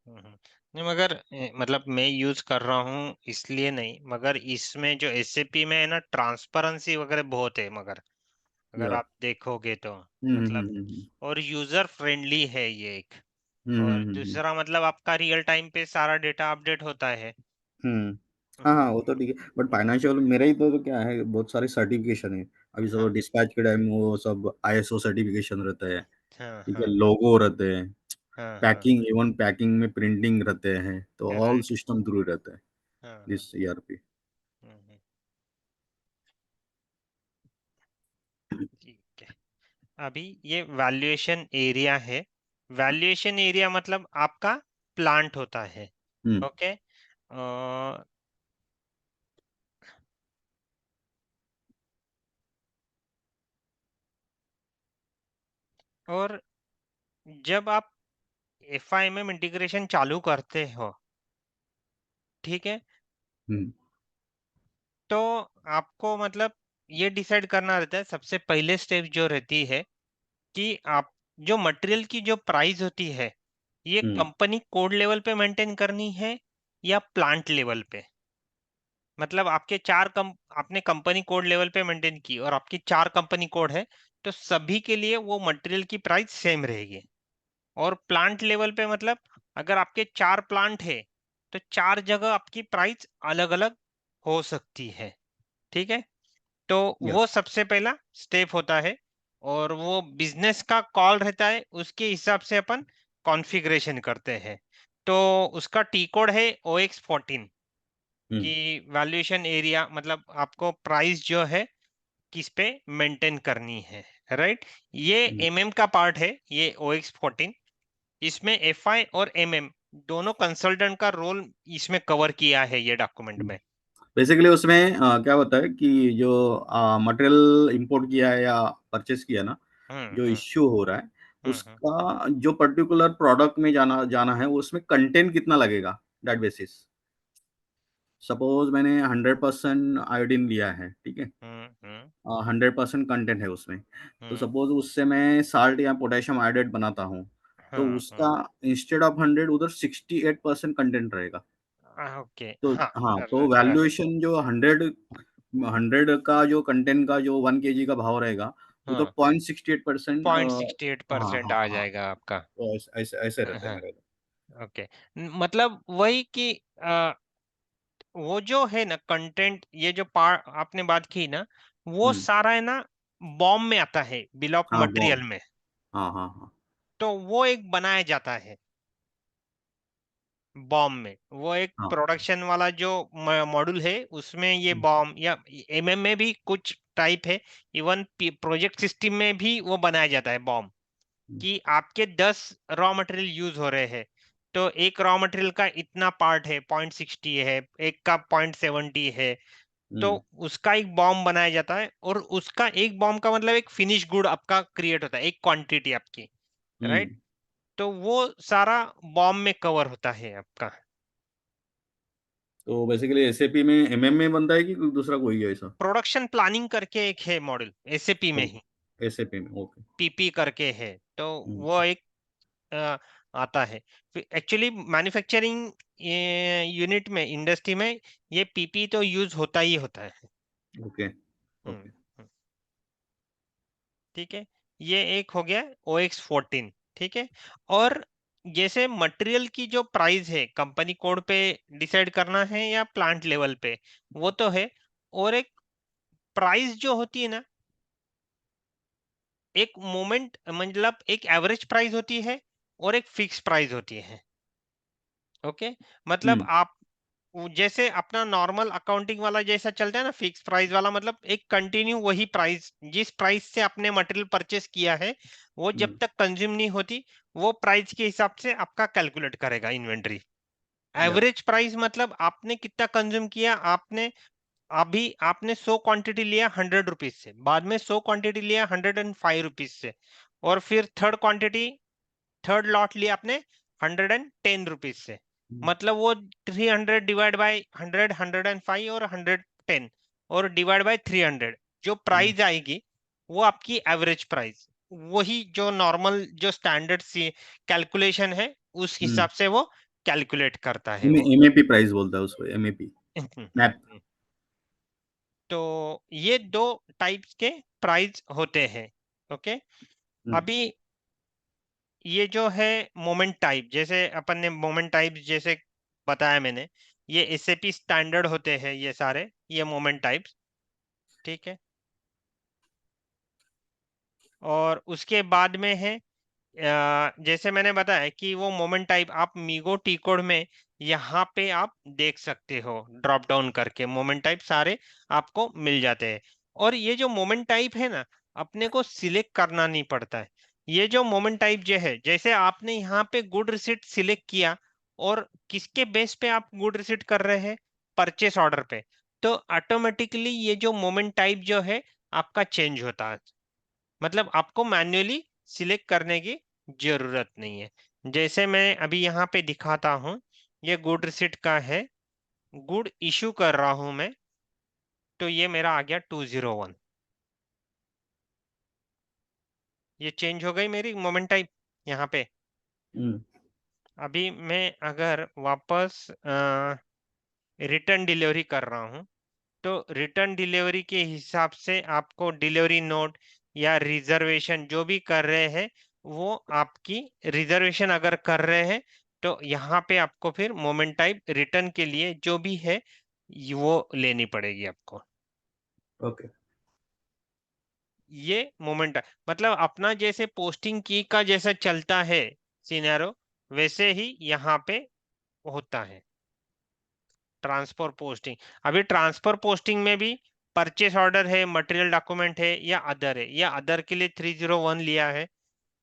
नहीं मगर मतलब मैं यूज कर रहा हूँ इसलिए नहीं, मगर इसमें जो एसएपी में है ना ट्रांसपेरेंसी वगैरह बहुत है, मगर अगर या आप देखोगे तो हुँ, हुँ, हुँ, मतलब, हुँ, हुँ। और यूजर फ्रेंडली है ये एक। हुँ, और हुँ, हुँ, हुँ। दूसरा मतलब आपका रियल टाइम पे सारा डेटा अपडेट होता है। हुँ। हाँ, हम्म, हाँ, वो तो ठीक है, बट फाइनेंशियल मेरा ही तो क्या है, बहुत सारे सर्टिफ़िकेशन है। अभी सब हाँ डिस्पैच के टाइम वो सब आईएसओ सर्टिफ़िकेशन रहता है, हाँ ठीक है? हाँ लोगो रहते हैं, हाँ हाँ। पैकिंग इवन पैकिंग में प्रिंटिंग रहते हैं, तो ऑल राइट। सिस्टम थ्रू रहता है, हाँ हाँ। This ERP. हम्म, ठीक है। अभी ये वैल्यूएशन एरिया है। वैल्यूएशन एरिया मतलब आपका प्लांट होता है, हुँ, ओके। और जब आप एफआईएमएम इंटीग्रेशन चालू करते हो, ठीक है, हुँ, तो आपको मतलब ये डिसाइड करना रहता है, सबसे पहले स्टेप जो रहती है कि आप जो मटेरियल की जो प्राइस होती है, ये हुँ, कंपनी कोड लेवल पे मेंटेन करनी है या प्लांट लेवल पे। मतलब आपके आपने कंपनी कोड लेवल पे मेंटेन की और आपकी चार कंपनी कोड है, तो सभी के लिए वो मटेरियल की प्राइस सेम रहेगी। और प्लांट लेवल पे मतलब अगर आपके चार प्लांट है, तो चार जगह आपकी प्राइस अलग अलग हो सकती है, ठीक है। तो या वो सबसे पहला स्टेप होता है और वो बिजनेस का कॉल रहता है, उसके हिसाब से अपन कॉन्फ़िगरेशन करते हैं। तो उसका टी कोड है OX14 हुँ, कि वैल्यूएशन एरिया मतलब आपको प्राइस जो है किस पे मेंटेन करनी है, राइट। ये हुँ, एमएम का पार्ट है, ये OX14। इसमें एफआई और एमएम दोनों कंसल्टेंट का रोल इसमें कवर किया है ये डॉक्यूमेंट हुँ। में। बेसिकली उसमें क्या होता है कि जो मटेरियल इंपोर्ट किया है या परचेज़ किया ना, हम्म जो हम्म इश्यू हो रहा है, हम्म। उसका जो पर्टिकुलर प्रोडक्ट में जाना जाना है, उसमें कंटेंट कितना लगेगा, दैट बेसिस। सपोज मैंने 100% आयोडीन लिया है, ठीक है, हम्म 100% कंटेंट है उसमें, तो हम्म सपोज उससे मैं साल्ट या पोटेशियम आयोडेट बनाता हूँ, तो उसका इंस्टेड ऑफ 100 उधर 68% कंटेंट रहेगा। ओके तो हाँ हाँ, तो वैल्यूएशन जो 100 का जो कंटेंट का जो 1 kg का भाव रहेगा, वो तो हाँ 0.68%। 0.68% हाँ हाँ आ हाँ, जाएगा आपका। तो ऐसे ऐसे ऐसे रहता है हाँ मेरा तो। ओके। मतलब वही कि वो जो है ना कंटेंट, ये जो पार्ट आपने बात की ना, वो हम्म। सारा है ना बॉम्ब में आता है, बिल ऑफ हाँ मटेरियल बॉम्ब। में। हाँ हाँ हाँ। तो वो एक बनाया जाता है बॉम्ब में, वो एक हाँ। प्रोडक्शन वाला जो मॉड्यूल है उसमें ये बॉम्ब, या एमएम में भी कुछ टाइप है, इवन प्रोजेक्ट सिस्टम में भी वो बनाया जाता है बॉम्ब। हम्म। कि आपके 10 रॉ मटेरियल यूज हो रहे हैं, तो एक रॉ मटेरियल का इतना पार्ट है, 0.60 है, एक का 0.70 है, तो हम्म। उसका एक बॉम्ब बनाया जाता है, और उसका एक बॉम्ब का मतलब एक फिनिश गुड आपका क्रिएट होता है, एक क्वांटिटी आपकी, राइट। हम्म। तो वो सारा बॉम्ब में कवर होता है आपका। तो बेसिकली एसएपी में एमएम में बनता है कि कोई दूसरा कोई है ऐसा? प्रोडक्शन प्लानिंग करके एक है मॉडल एसएपी में ओ, ही, एसएपी में, ओके। पीपी करके है, तो हम्म। वो एक अ, आता है। एक्चुअली मैन्युफैक्चरिंग यूनिट में, इंडस्ट्री में ये पीपी तो यूज होता ही होता है। ओके। हम्म ओके। हम्म, ठीक है। ये एक हो गया OX14, ठीक है। और जैसे मटेरियल की जो प्राइस है कंपनी कोड पे डिसाइड करना है या प्लांट लेवल पे, वो तो है। और एक प्राइस जो होती है ना, एक मोमेंट मतलब एक एवरेज प्राइस होती है, और एक फिक्स प्राइस होती है। ओके। मतलब हम्म। आप जैसे अपना नॉर्मल अकाउंटिंग वाला जैसा चलता है ना, फिक्स प्राइस वाला, मतलब एक कंटिन्यू वही प्राइस, जिस प्राइस से आपने मटेरियल परचेस किया है, वो जब हम्म। तक कंज्यूम नहीं होती, वो प्राइस के हिसाब से आपका कैलकुलेट करेगा इन्वेंट्री। या। एवरेज प्राइस मतलब आपने कितना कंज्यूम किया, आपने अभी आपने 100 क्वांटिटी लिया 100 रुपीज से, बाद में 100 क्वांटिटी लिया 105 रुपीज से, और फिर थर्ड लॉट लिया आपने 110 रुपीज से। मतलब वो 300 डिवाइड बाई 100, 105 और 110, और डिवाइड बाई 300, जो प्राइस आएगी वो आपकी एवरेज प्राइस, वही जो नॉर्मल जो स्टैंडर्ड सी कैलकुलेशन है, उस हिसाब से वो कैलकुलेट करता है वो। एमएपी प्राइस बोलता है उसको, एमएपी। मैप। तो ये दो टाइप्स के प्राइस होते हैं। ओके। हम्म। अभी ये जो है मोमेंट टाइप, जैसे अपन ने मोमेंट टाइप जैसे बताया मैंने, ये एसएपी स्टैंडर्ड होते हैं ये सारे, ये मोमेंट टाइप्स, ठीक है। और उसके बाद में है जैसे मैंने बताया कि वो मोमेंट टाइप आप मीगो टी कोड में यहाँ पे आप देख सकते हो, ड्रॉप डाउन करके मोमेंट टाइप सारे आपको मिल जाते हैं। और ये जो मोमेंट टाइप है ना, अपने को सिलेक्ट करना नहीं पड़ता है। ये जो मोमेंट टाइप जो है, जैसे आपने यहाँ पे गुड रिसीट सिलेक्ट किया, और किसके बेस पे आप गुड रिसीट कर रहे हैं, परचेस ऑर्डर पे, तो ऑटोमेटिकली ये जो मोमेंट टाइप जो है आपका चेंज होता है। मतलब आपको मैन्युअली सिलेक्ट करने की जरूरत नहीं है। जैसे मैं अभी यहाँ पे दिखाता हूँ, ये गुड रिसीट का है, गुड इशू कर रहा हूँ मैं, तो ये मेरा आ गया 201। ये चेंज हो गई मेरी मोमेंट टाइप यहाँ पे। हम्म। अभी मैं अगर वापस रिटर्न डिलीवरी कर रहा हूँ, तो रिटर्न डिलीवरी के हिसाब से आपको डिलीवरी नोट या रिजर्वेशन जो भी कर रहे हैं, वो आपकी रिजर्वेशन अगर कर रहे हैं, तो यहाँ पे आपको फिर मोमेंट टाइप रिटर्न के लिए जो भी है वो लेनी पड़ेगी आपको। ओके। ये मोमेंट मतलब अपना जैसे पोस्टिंग की का जैसा चलता है सिनेरो, वैसे ही यहाँ पे होता है ट्रांसफर पोस्टिंग। अभी ट्रांसफर पोस्टिंग में भी परचेस ऑर्डर है, मटेरियल डॉक्यूमेंट है, या अदर है, या अदर के लिए 301 लिया है।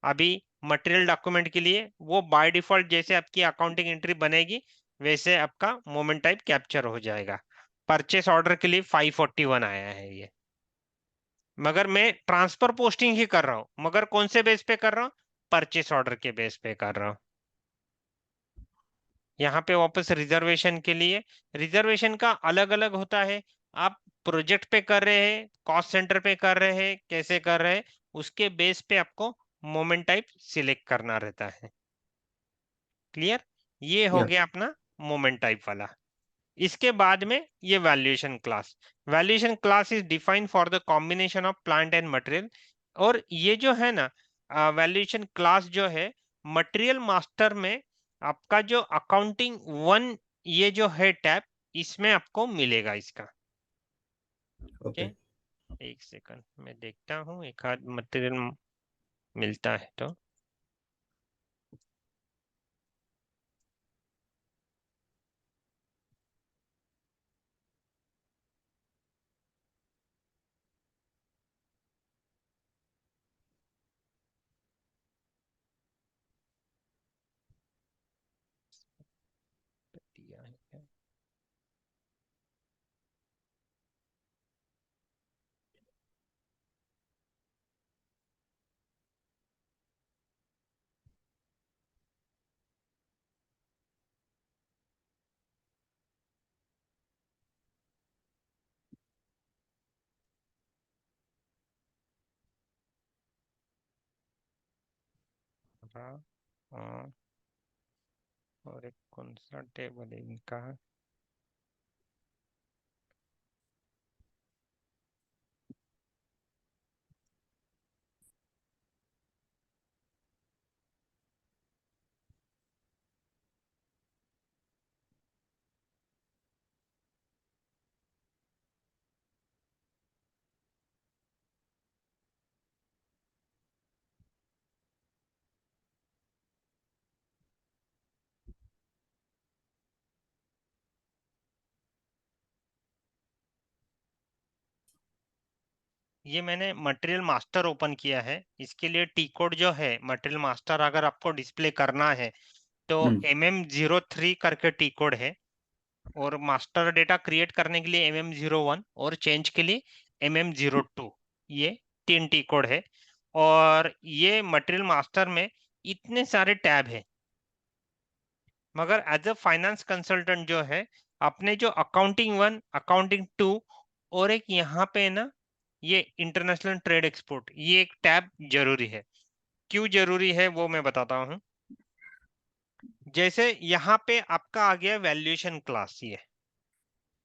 अभी मटेरियल डॉक्यूमेंट के लिए वो बाय डिफॉल्ट जैसे आपकी अकाउंटिंग एंट्री बनेगी, वैसे आपका मोमेंट टाइप कैप्चर हो जाएगा। परचेस ऑर्डर के लिए 541 आया है ये। मगर मैं ट्रांसफर पोस्टिंग ही कर रहा हूँ, मगर कौन से बेस पे कर रहा हूँ, परचेस ऑर्डर के बेस पे कर रहा हूँ। यहाँ पे वापस रिजर्वेशन के लिए, रिजर्वेशन का अलग अलग होता है। आप प्रोजेक्ट पे कर रहे हैं, कॉस्ट सेंटर पे कर रहे हैं, कैसे कर रहे हैं, उसके बेस पे आपको मोमेंट टाइप सिलेक्ट करना रहता है। क्लियर? ये हो या गया अपना मोमेंट टाइप वाला। इसके बाद में ये valuation class, valuation class is defined for the combination of plant and material. और ये जो है ना, वैल्यूएशन क्लास जो है मटेरियल मास्टर में आपका जो अकाउंटिंग वन, ये जो है टैब, इसमें आपको मिलेगा इसका। ओके, ओके एक सेकंड मैं देखता हूँ एक आध मटेरियल मिलता है तो। दिया है क्या? हाँ, हाँ, और एक कौन सा टेबल है इनका? ये मैंने मटेरियल मास्टर ओपन किया है। इसके लिए टी कोड जो है मटेरियल मास्टर अगर आपको डिस्प्ले करना है तो हम्म MM03 करके टी कोड है। और मास्टर डेटा क्रिएट करने के लिए MM01 और चेंज के लिए MM02, ये तीन टी कोड है। और ये मटेरियल मास्टर में इतने सारे टैब है, मगर एज अ फाइनेंस कंसल्टेंट जो है अपने जो अकाउंटिंग वन, अकाउंटिंग टू, और एक यहाँ पे ना ये इंटरनेशनल ट्रेड एक्सपोर्ट, ये एक टैब जरूरी है। क्यों जरूरी है वो मैं बताता हूँ। जैसे यहाँ पे आपका आ गया वैल्यूएशन क्लास, ये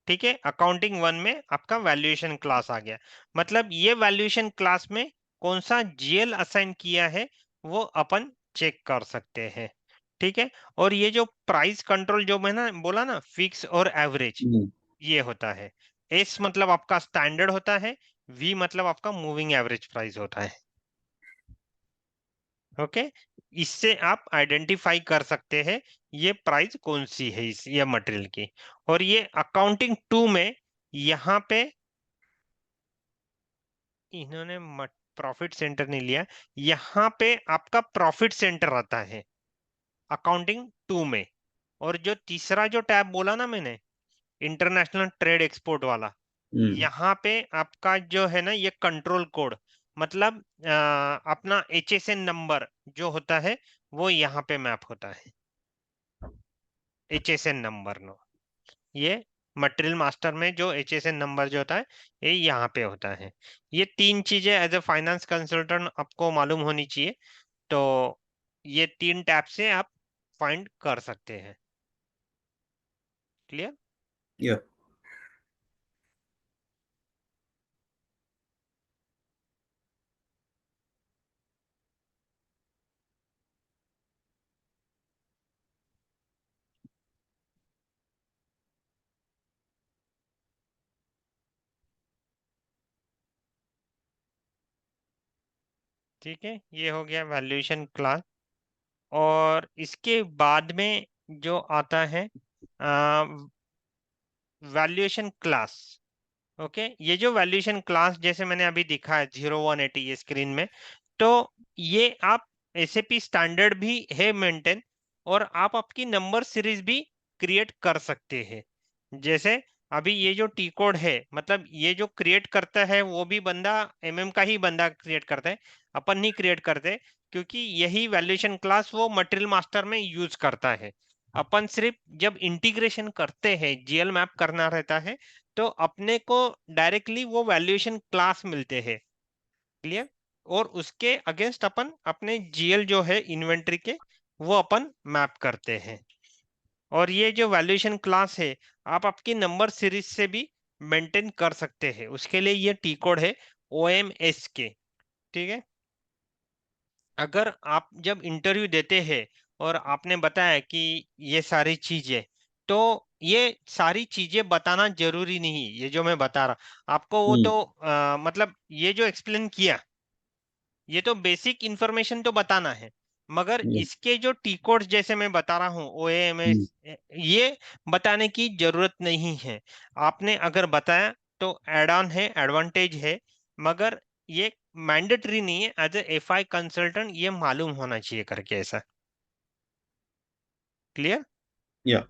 ठीक है, अकाउंटिंग वन में आपका वैल्यूएशन क्लास आ गया। मतलब ये वैल्यूएशन क्लास में कौन सा जीएल असाइन किया है वो अपन चेक कर सकते हैं। ठीक है। और ये जो प्राइस कंट्रोल जो मैंने बोला ना, फिक्स और एवरेज, हम्म ये होता है। एस मतलब आपका स्टैंडर्ड होता है, वी मतलब आपका मूविंग एवरेज प्राइस होता है। ओके, इससे आप आइडेंटिफाई कर सकते हैं ये प्राइस कौन सी है इस ये मटेरियल की। और ये अकाउंटिंग टू में यहाँ पे इन्होंने प्रॉफिट सेंटर नहीं लिया, यहाँ पे आपका प्रॉफिट सेंटर आता है अकाउंटिंग टू में। और जो तीसरा जो टैब बोला ना मैंने, इंटरनेशनल ट्रेड एक्सपोर्ट वाला, हम्म यहाँ पे आपका जो है ना ये कंट्रोल कोड, मतलब अपना HSN नंबर जो होता है वो यहाँ पे मैप होता है। HSN नंबर नो, ये मटेरियल मास्टर में जो HSN नंबर जो होता है ये यहाँ पे होता है। ये तीन चीजें एज ए फाइनेंस कंसल्टेंट आपको मालूम होनी चाहिए। तो ये तीन टैब से आप फाइंड कर सकते हैं। क्लियर? या ठीक है, ये हो गया वैल्यूएशन क्लास। और इसके बाद में जो आता है वैल्यूएशन क्लास। ओके, ये जो वैल्यूएशन क्लास जैसे मैंने अभी दिखा है 0180 ये स्क्रीन में, तो ये आप एसएपी स्टैंडर्ड भी है मेंटेन, और आप आपकी नंबर सीरीज भी क्रिएट कर सकते हैं। जैसे अभी ये जो टी कोड है, मतलब ये जो क्रिएट करता है वो भी बंदा का ही बंदा क्रिएट करता है, अपन नहीं क्रिएट करते, क्योंकि यही वैल्यूएशन क्लास वो मटेरियल मास्टर में यूज करता है। अपन सिर्फ जब इंटीग्रेशन करते हैं, जीएल मैप करना रहता है, तो अपने को डायरेक्टली वो वैल्यूएशन क्लास मिलते हैं। क्लियर? और उसके अगेंस्ट अपन अपने जीएल जो है इन्वेंट्री के, वो अपन मैप करते हैं। और ये जो वैल्यूएशन क्लास है, आप आपकी नंबर सीरीज से भी मेंटेन कर सकते हैं। उसके लिए ये टी कोड है OMS के। ठीक है? अगर आप जब इंटरव्यू देते हैं और आपने बताया कि ये सारी चीजें, तो ये सारी चीजें बताना जरूरी नहीं। ये जो मैं बता रहा आपको, वो हम्म तो मतलब ये जो एक्सप्लेन किया, ये तो बेसिक इंफॉर्मेशन तो बताना है। मगर हम्म इसके जो टी कोड्स जैसे मैं बता रहा हूँ, हम्म, OAMS, ये बताने की जरूरत नहीं है। आपने अगर बताया तो एड ऑन है, एडवांटेज है। मगर ये मैंडेटरी नहीं है। एज ए FI कंसल्टेंट ये मालूम होना चाहिए करके, ऐसा। क्लियर? या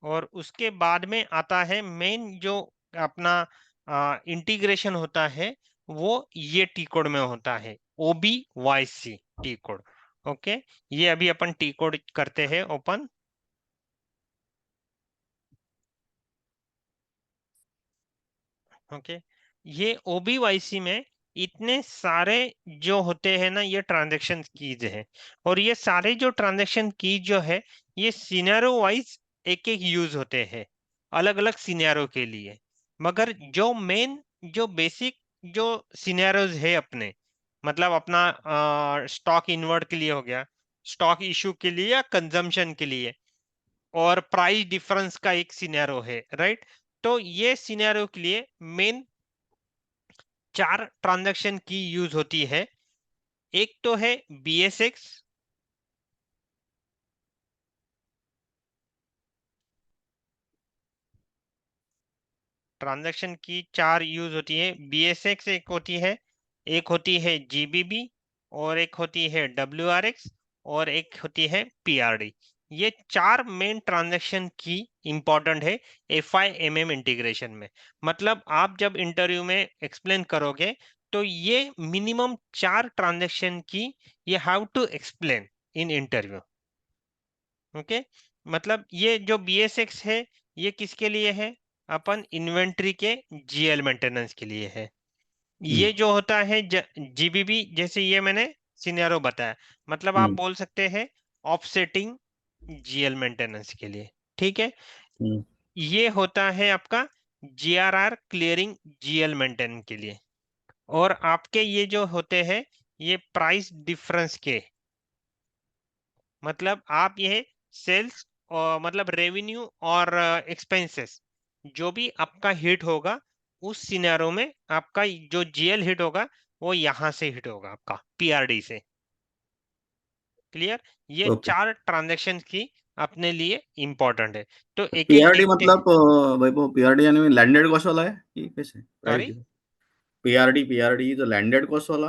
और उसके बाद में आता है मेन जो अपना इंटीग्रेशन होता है, वो ये टी कोड में होता है, OBYC टी कोड। ओके, ये अभी अपन टी कोड करते हैं ओपन। ओके, ये OBYC में इतने सारे जो होते हैं ना, ये ट्रांजैक्शन कीज है। और ये सारे जो ट्रांजैक्शन कीज जो है, ये सिनेरियो वाइज एक एक यूज होते हैं, अलग अलग सिनेरियो के लिए। मगर जो मेन, जो बेसिक जो सिनेरियोज है अपने, मतलब अपना स्टॉक इनवर्ट के लिए हो गया, स्टॉक इशू के लिए या कंजम्पशन के लिए, और प्राइस डिफरेंस का एक सिनेरियो है, राइट? तो ये सिनेरियो के लिए मेन 4 ट्रांजैक्शन की यूज होती है। एक तो है BSX, ट्रांजैक्शन की 4 यूज होती है। BSX एक होती है, एक होती है GBB, और एक होती है WRX, और एक होती है PRD। ये 4 मेन ट्रांजैक्शन की इंपॉर्टेंट है FIMM इंटीग्रेशन में। मतलब आप जब इंटरव्यू में एक्सप्लेन करोगे, तो ये मिनिमम 4 ट्रांजैक्शन की ये have to explain in interview. Okay, मतलब ये जो BSX है, ये किसके लिए है? अपन इन्वेंट्री के GL मेंटेनेंस के लिए है। हम्म ये जो होता है GBB, जैसे ये मैंने सिनेरियो बताया, मतलब आप हम्म बोल सकते हैं ऑफसेटिंग GL मेंटेनेंस के लिए। ठीक है? हम्म ये होता है आपका GRR क्लियरिंग GL मेंटेन के लिए। और आपके ये जो होते हैं, ये प्राइस डिफरेंस के, मतलब आप ये सेल्स और मतलब रेवेन्यू और एक्सपेंसेस, जो भी आपका हिट होगा, उस सिनेरियो में आपका जो GL हिट होगा, वो यहाँ से हिट होगा आपका PRD से। क्लियर? ये ओके। 4 ट्रांजैक्शन की अपने लिए इंपॉर्टेंट है। तो एक एक पीआरडी देखते हैं। मतलब वैभव, पीआरडी यानी लैंडेड कॉस्ट वाला है कि कैसे प्राइस? सॉरी? पीआरडी तो लैंडेड कॉस्ट वाला?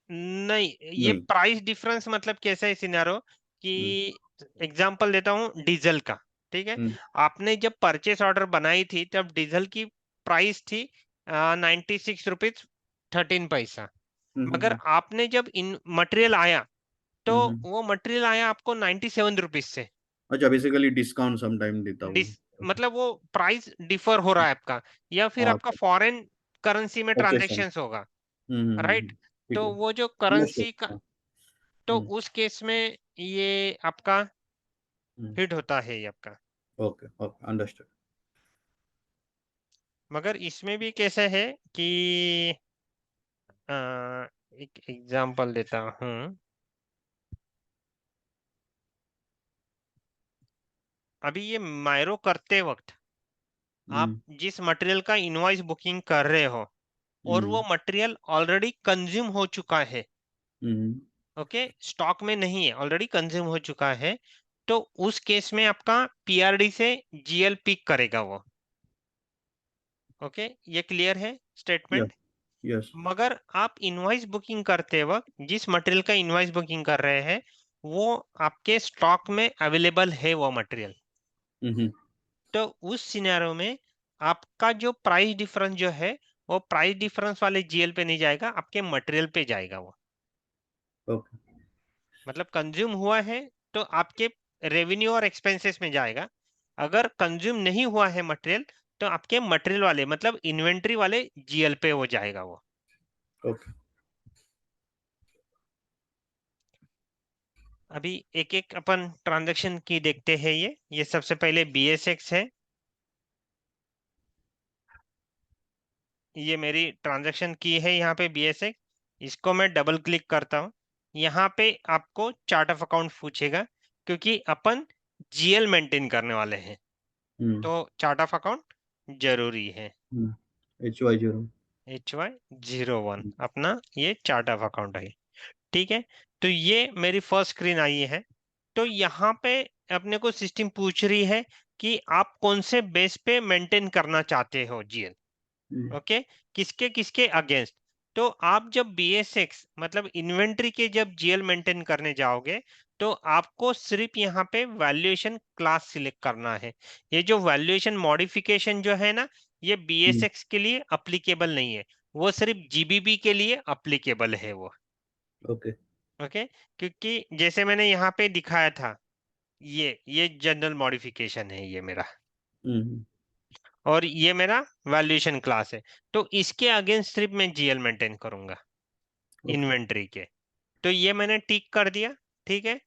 नहीं, ये नहीं। प्राइस डिफरेंस मतलब कैसा है सिनेरियो, कि हम्म एग्जांपल देता हूँ डीजल का। ठीक है? हम्म आपने जब परचेस ऑर्डर बनाई थी, तब डीजल की प्राइस थी 96 रुपीज 13 पैसा। मगर हम्म आपने जब इन मटेरियल आया, तो हम्म। वो मटेरियल आया आपको 97 रुपीज से। अच्छा, बेसिकली डिस्काउंट सम टाइम देता वो। डिस मतलब वो प्राइस डिफर हो रहा है आपका, या फिर हाँ, आपका फॉरेन करेंसी में ओके सम। ट्रांजेक्शन होगा, राइट? ठीक तो है। वो जो अंडरस्टूड। करेंसी का, हाँ। तो हम्म उस केस में ये आपका हम्म। हिट होता है, ये आपका। Okay okay, understood. मगर इसमें भी कैसा है कि अ, एक एग्जांपल देता हूँ। अभी ये मायरो करते वक्त आप हम्म जिस मटेरियल का इनवॉइस बुकिंग कर रहे हो, और हम्म वो मटेरियल ऑलरेडी कंज्यूम हो चुका है, हम्म ओके, स्टॉक में नहीं है, ऑलरेडी कंज्यूम हो चुका है, तो उस केस में आपका PRD से GL पिक करेगा वो। ओके, ये क्लियर है या स्टेटमेंट? यस। मगर आप इनवॉइस बुकिंग करते वक्त जिस मटेरियल का इनवॉइस बुकिंग कर रहे हैं, वो आपके स्टॉक में अवेलेबल है वो मटेरियल। हम्म तो उस सिनेरियो में आपका जो प्राइस डिफरेंस जो है, वो प्राइस डिफरेंस वाले जीएल पे नहीं जाएगा, आपके मटेरियल पे जाएगा वो। ओके। मतलब कंज्यूम हुआ है तो आपके रेवेन्यू और एक्सपेंसेस में जाएगा। अगर कंज्यूम नहीं हुआ है मटेरियल, तो आपके मटेरियल वाले मतलब इन्वेंट्री वाले जीएल पे वो जाएगा वो। ओके। अभी एक एक अपन ट्रांजैक्शन की देखते हैं। ये सबसे पहले बीएसएक्स है। ये मेरी ट्रांजैक्शन की है यहाँ पे बीएसएक्स। इसको मैं डबल क्लिक करता हूँ। यहाँ पे आपको चार्ट ऑफ अकाउंट पूछेगा, क्योंकि अपन जीएल मेंटेन करने वाले हैं, हम्म। तो चार्ट ऑफ अकाउंट जरूरी है। HY0। HY01 अपना ये चार्ट ऑफ अकाउंट है। ठीक है, तो ये मेरी फर्स्ट स्क्रीन आई है। तो यहाँ पे अपने को सिस्टम पूछ रही है कि आप कौन से बेस पे मेंटेन करना चाहते हो जीएल। हम्म। ओके, किसके किसके अगेंस्ट। तो आप जब बीएसएक्स मतलब इन्वेंट्री के जब जीएल मेंटेन करने जाओगे, तो आपको सिर्फ यहाँ पे वैल्यूएशन क्लास सिलेक्ट करना है। ये जो वैल्यूएशन मॉडिफिकेशन जो है ना, ये हम्म। बीएसएक्स के लिए अप्लीकेबल नहीं है, वो सिर्फ जीबीबी के लिए अप्लीकेबल है वो। ओके। ओके, क्योंकि जैसे मैंने यहाँ पे दिखाया था, ये जनरल मॉडिफिकेशन है ये मेरा, हम्म। और ये मेरा वैल्यूएशन क्लास है। तो इसके अगेंस्ट सिर्फ मैं जीएल मेंटेन करूंगा ओके। इन्वेंट्री के। तो ये मैंने टिक कर दिया। ठीक है,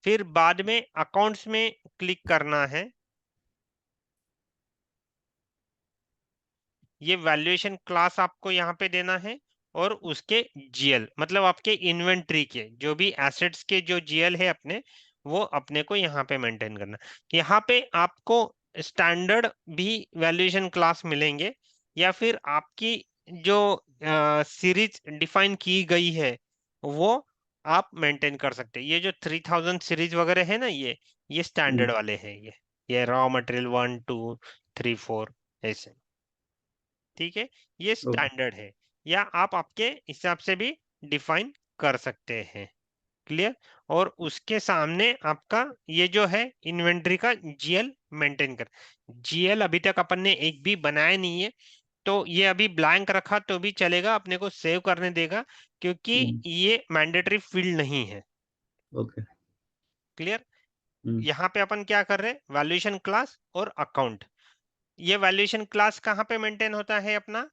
फिर बाद में अकाउंट्स में क्लिक करना है। ये वैल्यूएशन क्लास आपको यहाँ पे देना है, और उसके जीएल मतलब आपके इन्वेंट्री के जो भी एसेट्स के जो जीएल है अपने, वो अपने को यहाँ पे मेंटेन करना। यहाँ पे आपको स्टैंडर्ड भी वैल्यूएशन क्लास मिलेंगे, या फिर आपकी जो सीरीज डिफाइन की गई है वो आप मेंटेन कर सकते हैं। ये जो 3000 सीरीज वगैरह है ना, ये हम्म। स्टैंडर्ड वाले हैं। ये रॉ मटेरियल 1 2 3 4 ऐसे। ठीक है, ये ओके। स्टैंडर्ड है, या आप आपके हिसाब से भी डिफाइन कर सकते हैं। क्लियर। और उसके सामने आपका ये जो है इन्वेंट्री का जीएल मेंटेन कर। जीएल अभी तक अपन ने एक भी बनाया नहीं है, तो ये अभी ब्लैंक रखा तो भी चलेगा, अपने को सेव करने देगा, क्योंकि हम्म। ये मैंडेटरी फील्ड नहीं है। ओके। क्लियर। हम्म। यहाँ पे अपन क्या कर रहे हैं, वैल्यूएशन क्लास और अकाउंट। ये वैल्यूएशन क्लास कहाँ पे मेंटेन होता है अपना,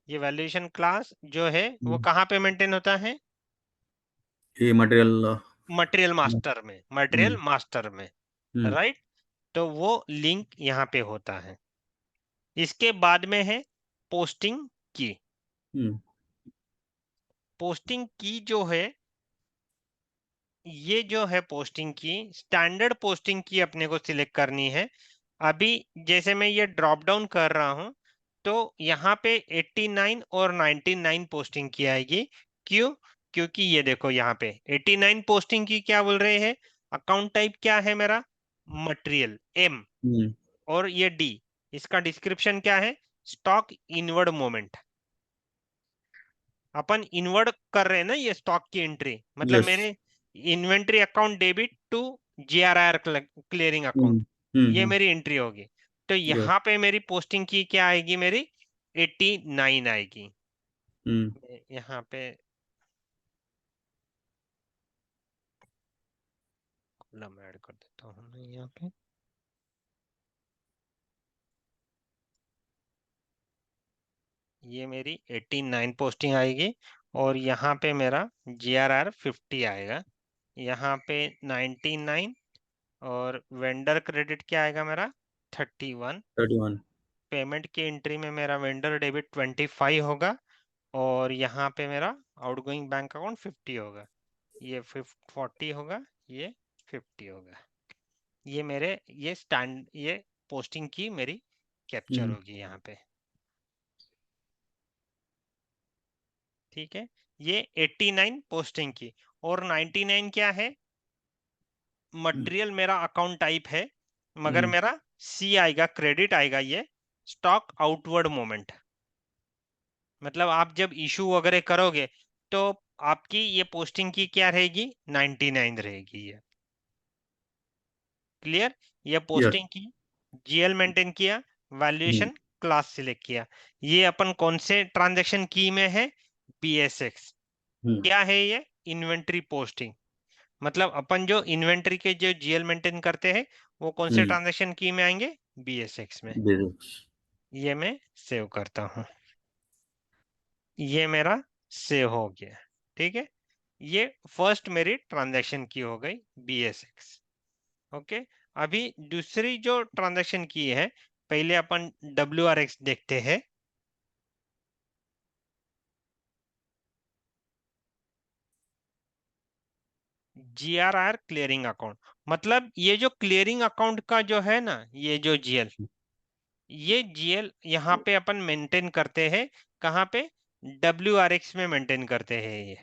ये वैल्यूएशन क्लास जो है वो हम्म। कहाँ पे मेंटेन होता है, ये मटेरियल। मटेरियल मास्टर में, मटेरियल हम्म। मास्टर में। हम्म। राइट। तो वो लिंक यहाँ पे होता है। इसके बाद में है पोस्टिंग की। हम्म। पोस्टिंग की जो है, ये जो है पोस्टिंग की, स्टैंडर्ड पोस्टिंग की अपने को सिलेक्ट करनी है। अभी जैसे मैं ये ड्रॉप डाउन कर रहा हूं, तो यहाँ पे 89 और 99 पोस्टिंग की आएगी। क्यों, क्योंकि ये देखो यहाँ पे 89 पोस्टिंग की क्या बोल रहे हैं, अकाउंट टाइप क्या है मेरा, मटेरियल एम, हम्म। और ये डी, इसका डिस्क्रिप्शन क्या है, स्टॉक इनवर्ड मोमेंट। अपन इन्वर्ट कर रहे हैं ना ये स्टॉक की एंट्री, मतलब यस। मेरे inventory account debit to GRR clearing hmm. Account, ये हम्म। मेरी एंट्री होगी। तो यस। यहाँ पे मेरी पोस्टिंग की क्या आएगी, मेरी 89 आएगी। हम्म। यहाँ पे कॉलम ऐड कर देता हूँ मैं यहाँ पे। ये मेरी 89 पोस्टिंग आएगी, और यहाँ पे मेरा जीआरआर 50 आएगा। यहाँ पे 99, और वेंडर क्रेडिट क्या आएगा मेरा 31। 31। पेमेंट की एंट्री में मेरा वेंडर डेबिट 25 होगा, और यहाँ पे मेरा आउटगोइंग बैंक अकाउंट 50 होगा। ये 40 होगा, ये 50 होगा। ये मेरे ये स्टैंड ये पोस्टिंग की मेरी कैप्चर हम्म। होगी यहाँ पे। ठीक है, ये 89 पोस्टिंग की, और 99 क्या है, मटेरियल मेरा अकाउंट टाइप है, मगर हम्म। मेरा सी आएगा, क्रेडिट आएगा, ये स्टॉक आउटवर्ड मोमेंट। मतलब आप जब इशू वगैरह करोगे, तो आपकी ये पोस्टिंग की क्या रहेगी, 99 रहेगी ये। क्लियर? ये यस। पोस्टिंग की, जीएल मेंटेन किया, हम्म। वैल्यूएशन क्लास सिलेक्ट किया। ये अपन कौन से ट्रांजैक्शन की में है? बीएसएक्स। हम्म। क्या है ये? Inventory posting. मतलब अपन जो इन्वेंट्री के जो जीएल मेंटेन करते हैं वो कौन से हम्म। ट्रांजैक्शन की में आएंगे? बीएसएक्स में। बेसिक्स। ये मैं सेव करता हूँ। ये मेरा सेव हो गया। ठीक है, ये फर्स्ट मेरी ट्रांजैक्शन की हो गई बीएसएक्स। ओके, अभी दूसरी जो ट्रांजैक्शन की है, पहले अपन डब्ल्यू देखते हैं। जीआरआर क्लियरिंग अकाउंट, मतलब ये जो क्लियरिंग अकाउंट का जो है ना, ये जो जीएल, ये जीएल यहाँ पे अपन मेंटेन करते हैं। कहाँ पे? डब्ल्यू में मेंटेन करते हैं ये।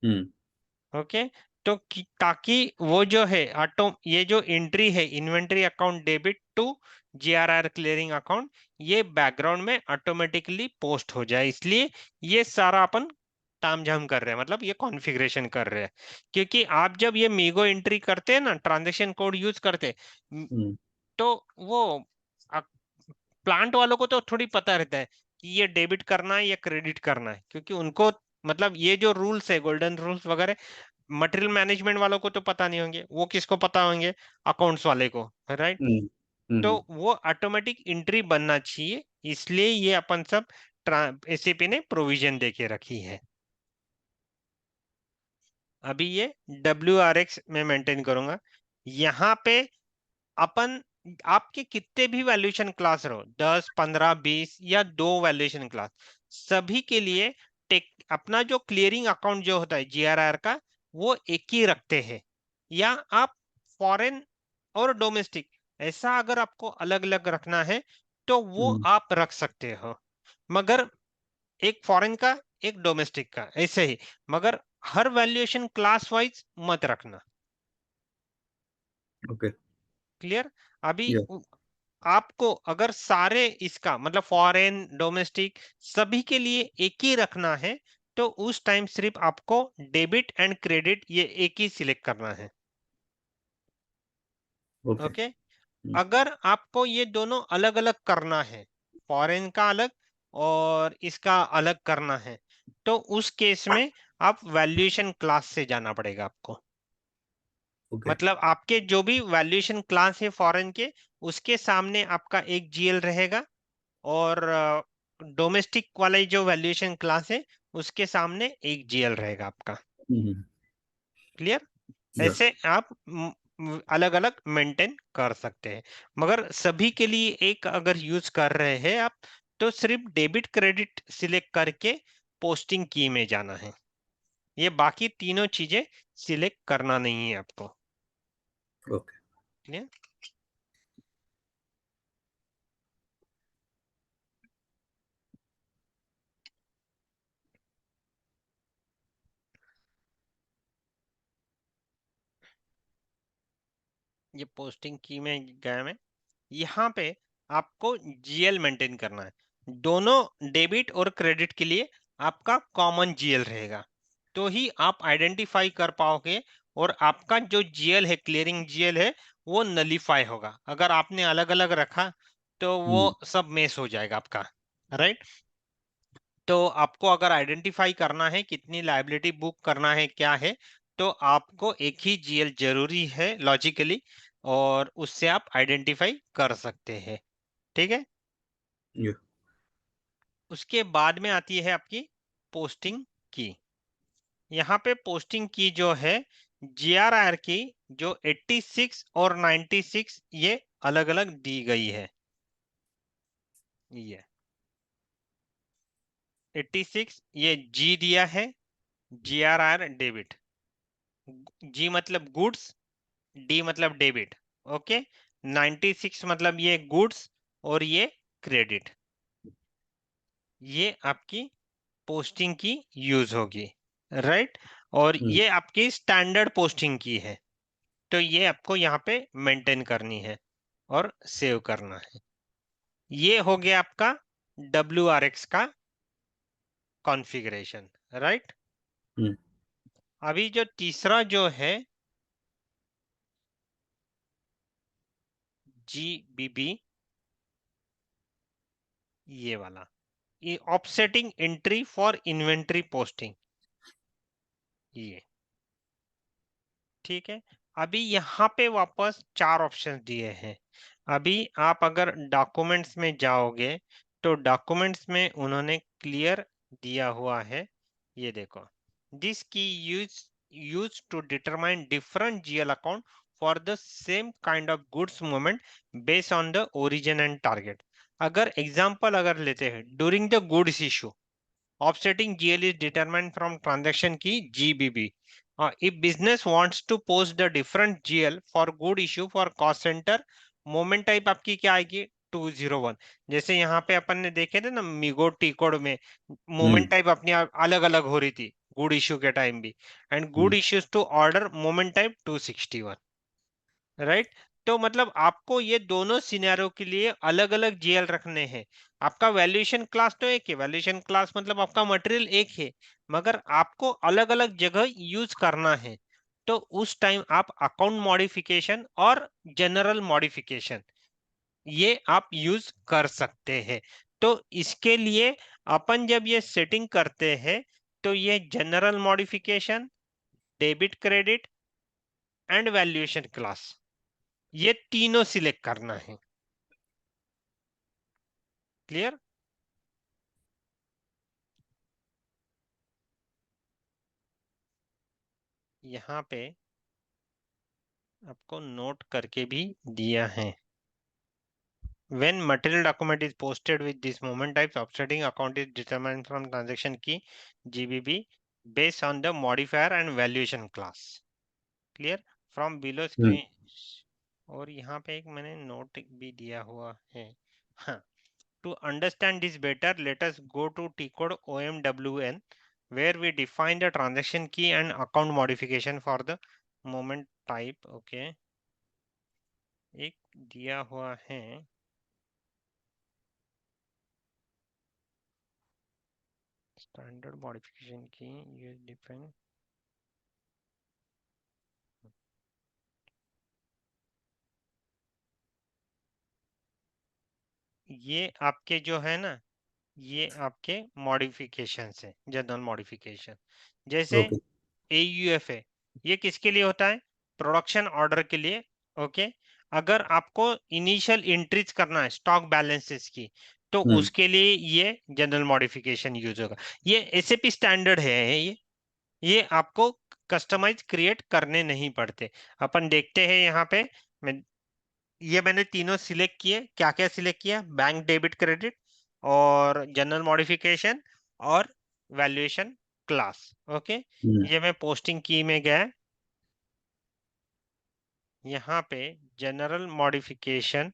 हम्म। ओके, तो ताकि वो जो है ऑटो, ये जो एंट्री है inventory account debit to GRR clearing account, ये बैकग्राउंड में ऑटोमेटिकली पोस्ट हो जाए, इसलिए ये सारा अपन तामझाम कर रहे हैं, मतलब ये कॉन्फ़िगरेशन कर रहे हैं। क्योंकि आप जब ये मीगो एंट्री करते हैं ना, ट्रांजैक्शन कोड यूज करते हैं, हम्म। तो वो प्लांट वालों को तो थोड़ी पता रहता है कि ये डेबिट करना है या क्रेडिट करना है, क्योंकि उनको, मतलब ये जो रूल्स है, गोल्डन रूल्स वगैरह, मटेरियल मैनेजमेंट वालों को तो पता नहीं होंगे, वो किसको पता होंगे? अकाउंट्स वाले को, राइट? हम्म। तो हम्म। वो ऑटोमेटिक एंट्री बनना चाहिए, इसलिए ये अपन सब एसीपी ने प्रोविजन देके रखी है। अभी ये में मेंटेन करूंगा। यहाँ पे अपन, आपके कितने भी वैल्यूएशन क्लास रहो, 10 15 20 या दो वैल्यूएशन क्लास, सभी के लिए टेक अपना जो क्लियरिंग अकाउंट जो होता है जीआरआर का, वो एक ही रखते हैं। या आप फॉरेन और डोमेस्टिक, ऐसा अगर आपको अलग अलग रखना है तो वो हम्म। आप रख सकते हो, मगर एक फॉरेन का, एक डोमेस्टिक का, ऐसे ही। मगर हर वैल्यूएशन क्लास वाइज मत रखना। ओके। क्लियर? अभी या। आपको अगर सारे इसका मतलब फॉरेन डोमेस्टिक सभी के लिए एक ही रखना है, तो उस टाइम सिर्फ आपको डेबिट एंड क्रेडिट ये एक ही सिलेक्ट करना है। ओके। ओके, अगर आपको ये दोनों अलग अलग करना है, फॉरेन का अलग और इसका अलग करना है, तो उस केस में आप वैल्यूएशन क्लास से जाना पड़ेगा आपको। ओके। मतलब आपके जो भी वैल्यूएशन क्लास है फॉरेन के, उसके सामने आपका एक जीएल रहेगा, और डोमेस्टिक वाला जो वैल्यूएशन क्लास है उसके सामने एक जीएल रहेगा आपका। हम्म। क्लियर? यस। ऐसे आप अलग अलग मेंटेन कर सकते हैं, मगर सभी के लिए एक अगर यूज कर रहे हैं आप, तो सिर्फ डेबिट क्रेडिट सिलेक्ट करके पोस्टिंग की में जाना है। ये बाकी तीनों चीजें सिलेक्ट करना नहीं है आपको। ओके। क्लियर? ये पोस्टिंग की में गया मैं। यहाँ पे आपको जीएल मेंटेन करना है। दोनों डेबिट और क्रेडिट के लिए आपका कॉमन जीएल रहेगा, तो ही आप आइडेंटिफाई कर पाओगे, और आपका जो जीएल है, क्लियरिंग जीएल है, वो नलीफाई होगा। अगर आपने अलग अलग रखा तो वो हम्म। सब मेस हो जाएगा आपका, राइट? तो आपको अगर आइडेंटिफाई करना है कितनी लायबिलिटी बुक करना है क्या है, तो आपको एक ही जीएल जरूरी है लॉजिकली, और उससे आप आइडेंटिफाई कर सकते हैं। ठीक है, या। उसके बाद में आती है आपकी पोस्टिंग की। यहाँ पे पोस्टिंग की जो है जीआरआर की, जो 86 और 96 ये अलग अलग दी गई है। ये 86 ये जी दिया है, जीआरआर डेबिट। जी मतलब गुड्स, डी मतलब डेबिट। ओके, 96 मतलब ये गुड्स और ये क्रेडिट। ये आपकी पोस्टिंग की यूज होगी, राइट? और हम्म। ये आपकी स्टैंडर्ड पोस्टिंग की है, तो ये आपको यहाँ पे मेंटेन करनी है और सेव करना है। ये हो गया आपका का कॉन्फ़िगरेशन, राइट? हम्म। अभी जो तीसरा जो है, GBB, ये वाला, ये offsetting entry for inventory posting, ये ठीक है। अभी यहाँ पे वापस 4 ऑप्शन दिए हैं। अभी आप अगर डॉक्यूमेंट्स में जाओगे तो डॉक्यूमेंट्स में उन्होंने क्लियर दिया हुआ है, ये देखो, this key use to determine different GL account for the same kind of goods movement based on the origin and target. अगर एग्जांपल अगर लेते हैं, during the goods issue offsetting GL is determined from transaction key GBB. If business wants to post the different GL for good issue for cost center, moment type आपकी क्या आएगी? 201। जैसे यहाँ पे अपन ने देखे थे ना मिगो टी कोड में, मोमेंट हम्म टाइप अपनी अलग अलग हो रही थी गुड इश्यू के टाइम भी, and good hmm issues to order movement type 261, right. तो मतलब आपको ये दोनों सिनेरियो के लिए अलग अलग जीएल रखने हैं। आपका वैल्यूएशन क्लास तो एक है, वैल्यूएशन क्लास मतलब आपका मटेरियल एक है, मगर आपको अलग अलग जगह यूज करना है। तो उस टाइम आप अकाउंट मॉडिफिकेशन और जनरल मॉडिफिकेशन ये आप यूज कर सकते हैं। तो इसके लिए अपन जब ये सेटिंग करते हैं तो ये general modification, debit credit and valuation class, ये तीनों सिलेक्ट करना है। क्लियर? यहाँ पे आपको नोट करके भी दिया है। When material document is posted with this moment type, offsetting account is determined from transaction key GBB based on the modifier and valuation class. Clear? From below hmm screen, और यहाँ पे एक मैंने नोट भी दिया हुआ है। हाँ, to understand this better, let us go to T code OMWN, where we define the transaction key and account modification for the moment type. Okay, एक दिया हुआ है, स्टैंडर्ड मॉडिफिकेशन की, ये डिफाइन, ये आपके जो है ना, ये आपके मॉडिफिकेशन है, जनरल मॉडिफिकेशन। जैसे ओके AUF है, ये किसके लिए होता है? प्रोडक्शन ऑर्डर के लिए। ओके, अगर आपको इनिशियल एंट्रीज करना है स्टॉक बैलेंसेस की, तो हम्म उसके लिए ये जनरल मॉडिफिकेशन यूज होगा। ये एसएपी स्टैंडर्ड है, ये आपको कस्टमाइज क्रिएट करने नहीं पड़ते। अपन देखते हैं यहाँ पे, मैं ये मैंने तीनों सिलेक्ट किए। क्या क्या सिलेक्ट किया? बैंक डेबिट क्रेडिट और जनरल मॉडिफिकेशन और वैल्यूएशन क्लास। ओके, हम्म ये मैं पोस्टिंग की में गया, यहाँ पे जनरल मॉडिफिकेशन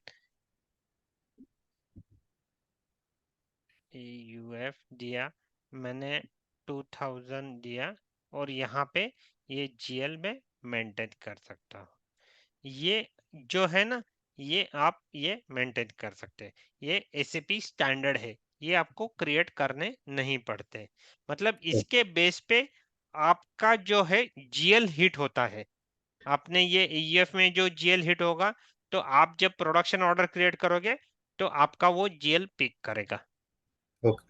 AUF दिया मैंने, 2000 दिया, और यहाँ पे ये GL में मेंटेन कर सकता हूँ। ये जो है ना, ये आप ये मेंटेन कर सकते हैं। ये एसएपी स्टैंडर्ड है, ये आपको क्रिएट करने नहीं पड़ते। मतलब इसके बेस पे आपका जो है जीएल हिट होता है। आपने ये ईएफ में जो जीएल हिट होगा, तो आप जब प्रोडक्शन ऑर्डर क्रिएट करोगे तो आपका वो जीएल पिक करेगा। ओके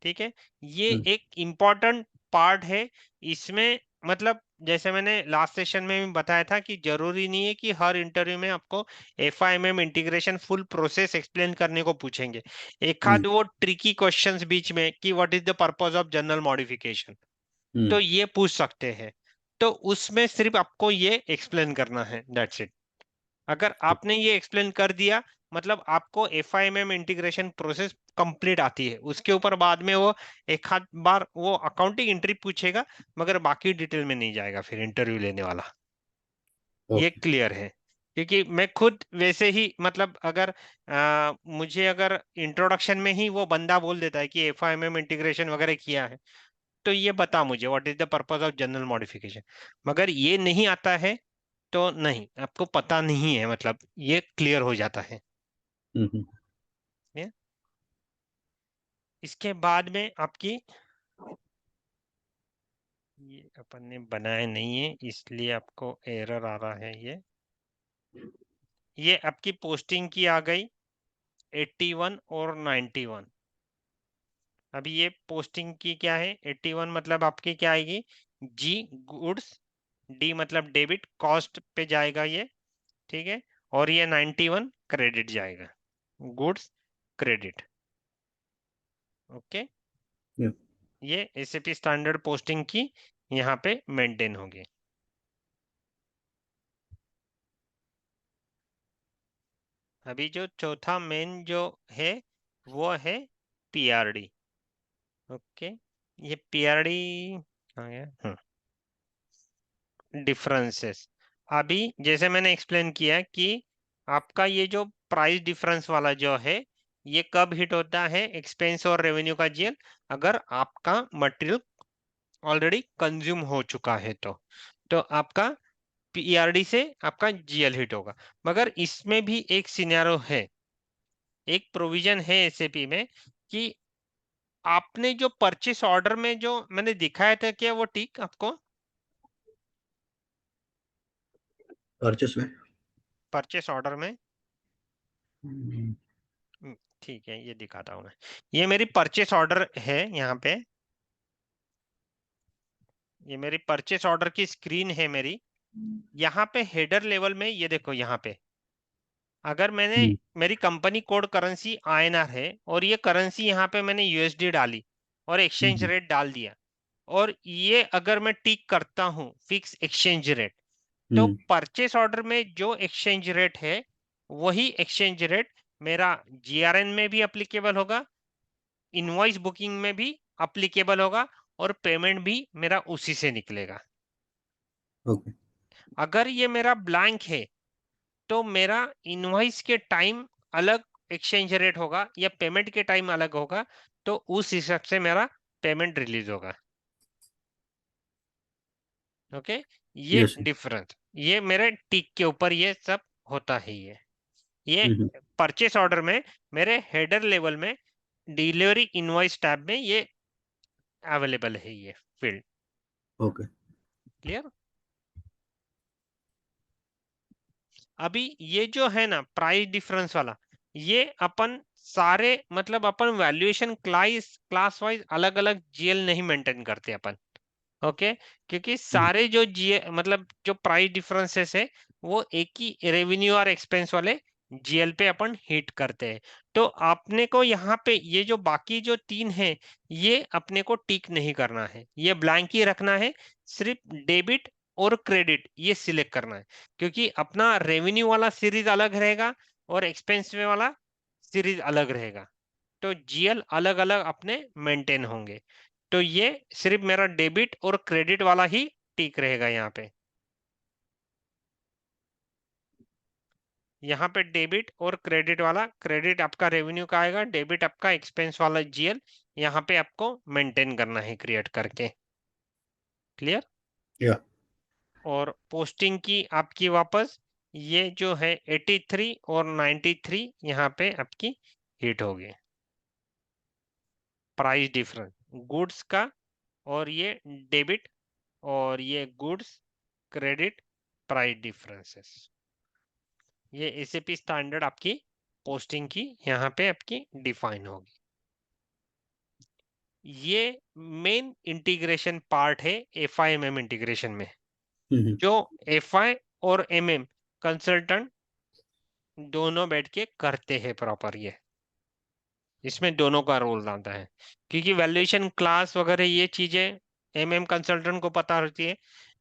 ठीक है, ये हम्म एक इम्पॉर्टेंट पार्ट है इसमें। मतलब जैसे मैंने लास्ट सेशन में भी बताया था कि जरूरी नहीं है कि हर इंटरव्यू में आपको FIMM integration full process explain करने को पूछेंगे। एक हम्म आध वो ट्रिकी क्वेश्चंस बीच में कि what is the purpose of general modification, hmm तो ये पूछ सकते हैं। तो उसमें सिर्फ आपको ये एक्सप्लेन करना है, दैट्स इट। अगर आपने ये एक्सप्लेन कर दिया, मतलब आपको FIMM इंटीग्रेशन प्रोसेस कंप्लीट आती है। उसके ऊपर बाद में वो एक आध बार वो अकाउंटिंग एंट्री पूछेगा, मगर बाकी डिटेल में नहीं जाएगा फिर इंटरव्यू लेने वाला। ये ओके क्लियर है? क्योंकि मैं खुद वैसे ही, मतलब अगर मुझे अगर इंट्रोडक्शन में ही वो बंदा बोल देता है कि FIMM इंटीग्रेशन वगैरह किया है, तो ये बता मुझे what is the purpose of general modification. मगर ये नहीं आता है तो नहीं, आपको पता नहीं है, मतलब ये क्लियर हो जाता है। हम्म ये इसके बाद में आपकी, ये अपन ने बनाए नहीं है इसलिए आपको एरर आ रहा है। ये ये आपकी पोस्टिंग की आ गई 81 और 91। अभी ये पोस्टिंग की क्या है, 81 मतलब आपकी क्या आएगी, जी गुड्स, डी मतलब डेबिट कॉस्ट पे जाएगा ये, ठीक है। और ये 91 क्रेडिट जाएगा, गुड्स क्रेडिट। Okay, Yeah. ये एसएपी स्टैंडर्ड पोस्टिंग की यहाँ पे मेंटेन होगी। अभी जो चौथा मेन जो है वो है पीआरडी। ओके, ये पीआरडी आ गया, डिफरेंसेस। अभी जैसे मैंने एक्सप्लेन किया कि आपका ये जो प्राइस डिफरेंस वाला जो है, ये कब हिट होता है, एक्सपेंस और रेवेन्यू का जीएल, अगर आपका मटेरियल ऑलरेडी कंज्यूम हो चुका है तो आपका पीआरडी से आपका जीएल हिट होगा। मगर इसमें भी एक सिनेरियो है, एक प्रोविजन है एसएपी में कि आपने जो परचेस ऑर्डर में जो मैंने दिखाया था, क्या वो ठीक आपको? परचेस में। परचेस ऑर्डर में, हम्म। ठीक है, ये दिखाता हूँ मैं। ये मेरी परचेस ऑर्डर है यहाँ पे, ये मेरी परचेस ऑर्डर की स्क्रीन है मेरी। यहाँ पे हेडर लेवल में ये देखो, यहाँ पे अगर मैंने, हम्म। मेरी कंपनी कोड करेंसी आईएनआर है और ये करेंसी यहाँ पे मैंने यूएसडी डाली और एक्सचेंज हम्म। रेट डाल दिया, और ये अगर मैं टिक करता हूँ फिक्स एक्सचेंज रेट, तो हम्म। परचेस ऑर्डर में जो एक्सचेंज रेट है वही एक्सचेंज रेट मेरा जीआरएन में भी अप्लीकेबल होगा, इनवॉइस बुकिंग में भी अप्लीकेबल होगा, और पेमेंट भी मेरा उसी से निकलेगा। ओके। अगर ये मेरा ब्लैंक है तो मेरा इनवॉइस के टाइम अलग एक्सचेंज रेट होगा या पेमेंट के टाइम अलग होगा, तो उस हिसाब से मेरा पेमेंट रिलीज होगा। ओके, ये यस। डिफरेंस, ये मेरे टिक के ऊपर ये सब होता है। ये हम्म। परचेस ऑर्डर में मेरे हेडर लेवल में डिलीवरी इनवॉइस टैब में ये अवेलेबल है, ये फील्ड। ओके। क्लियर? अभी ये जो है ना प्राइस डिफरेंस वाला, ये अपन सारे मतलब अपन वैल्यूएशन क्लास वाइज अलग अलग जीएल नहीं मेंटेन करते अपन। ओके, क्योंकि सारे जो जी मतलब जो प्राइस डिफरेंसेस है वो एक ही रेवेन्यू और एक्सपेंस वाले जीएल पे अपन हिट करते हैं। तो आपने को यहाँ पे ये जो बाकी जो तीन है, ये अपने को टिक नहीं करना है, ये ब्लैंक ही रखना है। सिर्फ डेबिट और क्रेडिट ये सिलेक्ट करना है, क्योंकि अपना रेवेन्यू वाला सीरीज अलग रहेगा और एक्सपेंस में वाला सीरीज अलग रहेगा, तो जीएल अलग अलग अपने मेंटेन होंगे। तो ये सिर्फ मेरा डेबिट और क्रेडिट वाला ही टिक रहेगा यहाँ पे। यहाँ पे डेबिट और क्रेडिट वाला, क्रेडिट आपका रेवेन्यू का आएगा, डेबिट आपका एक्सपेंस वाला जीएल यहाँ पे आपको मेंटेन करना है क्रिएट करके। क्लियर? या। और पोस्टिंग की आपकी वापस ये जो है 83 और 93 यहाँ पे आपकी हिट होगी। प्राइस डिफरेंस गुड्स का, और ये डेबिट, और ये गुड्स क्रेडिट प्राइस डिफरेंसेस, ये एसएपी स्टैंडर्ड आपकी पोस्टिंग की यहाँ पे आपकी डिफाइन होगी। ये मेन इंटीग्रेशन पार्ट है एफआईएमएम इंटीग्रेशन में, हम्म। जो एफआई और एमएम कंसल्टेंट दोनों बैठ के करते हैं प्रॉपर। ये इसमें दोनों का रोल आता है, क्योंकि वैल्यूएशन क्लास वगैरह ये चीजें एमएम कंसल्टेंट को पता होती है,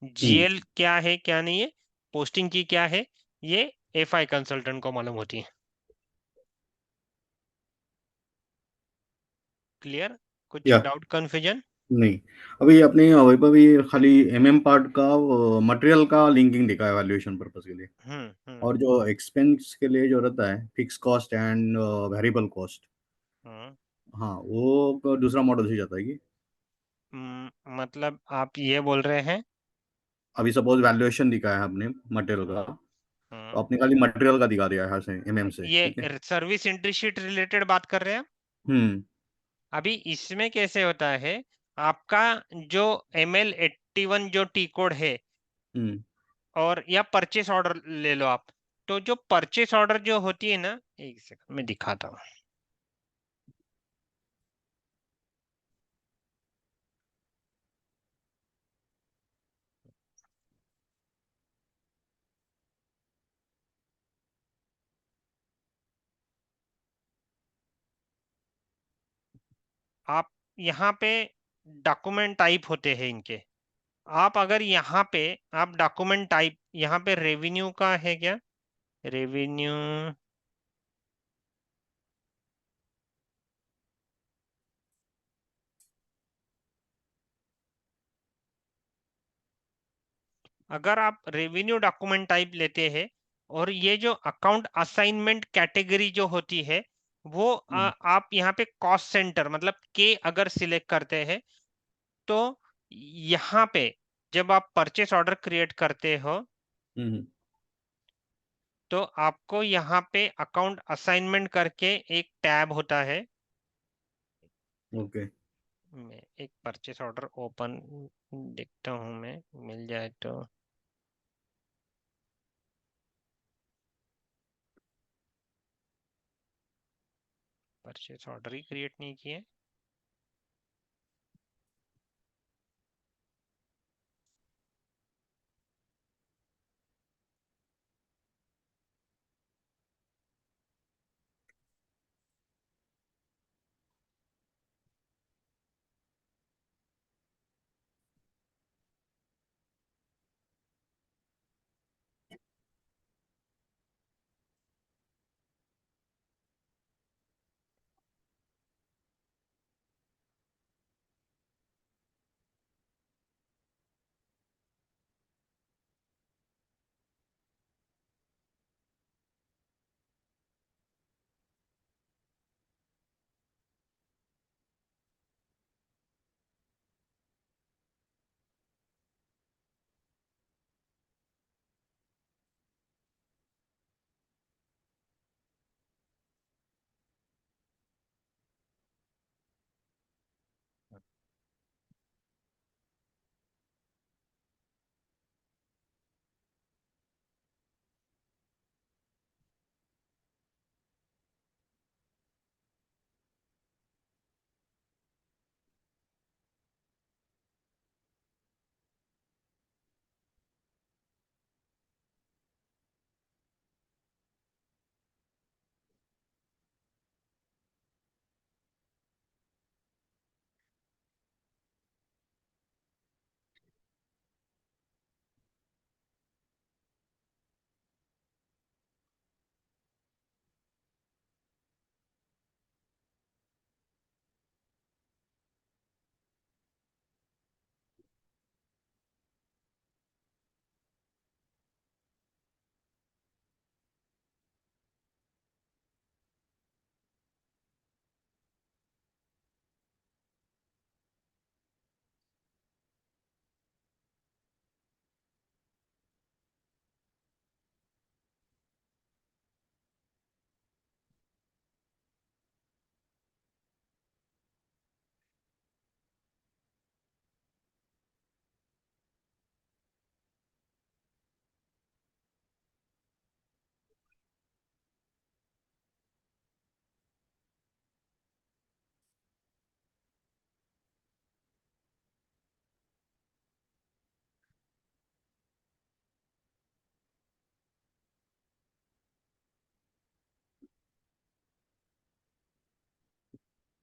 हम्म। जीएल क्या है क्या नहीं है, पोस्टिंग की क्या है, ये एफआई कंसल्टेंट को मालूम होती है। क्लियर? कुछ या। Doubt confusion? नहीं, अभी आपने वहीं पर भी खाली एमएम पार्ट का मटेरियल का लिंकिंग दिखा है वैल्यूएशन पर्पस के लिए। हम्म। और जो एक्सपेंस के लिए जो रहता है fix cost and variable cost, hmm. हाँ वो दूसरा मॉडल से जाता है कि मतलब आप ये बोल रहे हैं? अभी सपोज वैल्यूएशन दिखाया है आपने मटेरियल का, हम्म। तो हम्म। आपने खाली मटेरियल का दिखा दिया है यहाँ से एमएम से, ठीक है। ये सर्विस इंट्री शीट रिलेटेड बात कर रहे हैं? हम्म। अभी इसमें कैसे होता है, आपका जो ML81 जो टी कोड है, हम्म। और या परचेस ऑर्डर ले लो आप, तो जो परचेस ऑर्डर जो होती है ना, एक सेकंड में दिखाता हूँ। आप यहाँ पे डॉक्यूमेंट टाइप होते हैं इनके। आप अगर यहाँ पे आप डॉक्यूमेंट टाइप, यहाँ पे रेवेन्यू का है क्या, रेवेन्यू, अगर आप रेवेन्यू डॉक्यूमेंट टाइप लेते हैं और ये जो अकाउंट असाइनमेंट कैटेगरी जो होती है वो हम्म आप यहाँ पे कॉस्ट सेंटर मतलब के अगर सिलेक्ट करते हैं तो यहाँ पे जब आप परचेस ऑर्डर क्रिएट करते हो हम्म, तो आपको यहाँ पे अकाउंट असाइनमेंट करके एक टैब होता है। ओके। मैं एक परचेस ऑर्डर ओपन देखता हूँ, मैं मिल जाए तो। परचेस ऑर्डर ही क्रिएट नहीं किए।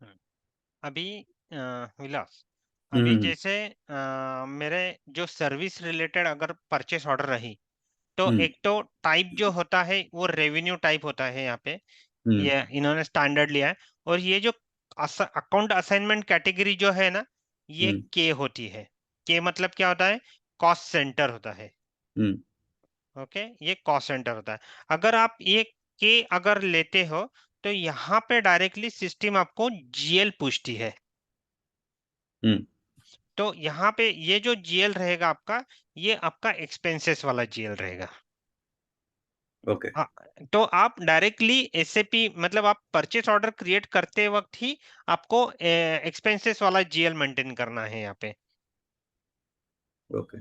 हम्म। अभी विलास, अभी हम्म जैसे मेरे जो सर्विस रिलेटेड अगर परचेस ऑर्डर रही तो हम्म एक तो टाइप जो होता है वो रेवेन्यू टाइप होता है यहाँ पे, हम्म ये इन्होंने स्टैंडर्ड लिया है। और ये जो अकाउंट असाइनमेंट कैटेगरी जो है ना, ये हम्म के होती है। के मतलब क्या होता है, कॉस्ट सेंटर होता है। हम्म ओके, ये कॉस्ट सेंटर होता है। अगर आप ये के अगर लेते हो तो यहाँ पे डायरेक्टली सिस्टम आपको जीएल पूछती है। हम्म, तो यहाँ पे ये जो जीएल रहेगा आपका, ये आपका एक्सपेंसेस वाला जीएल रहेगा। ओके हाँ, तो आप डायरेक्टली एसएपी मतलब आप परचेस ऑर्डर क्रिएट करते वक्त ही आपको एक्सपेंसेस वाला जीएल मेंटेन करना है यहाँ पे। ओके।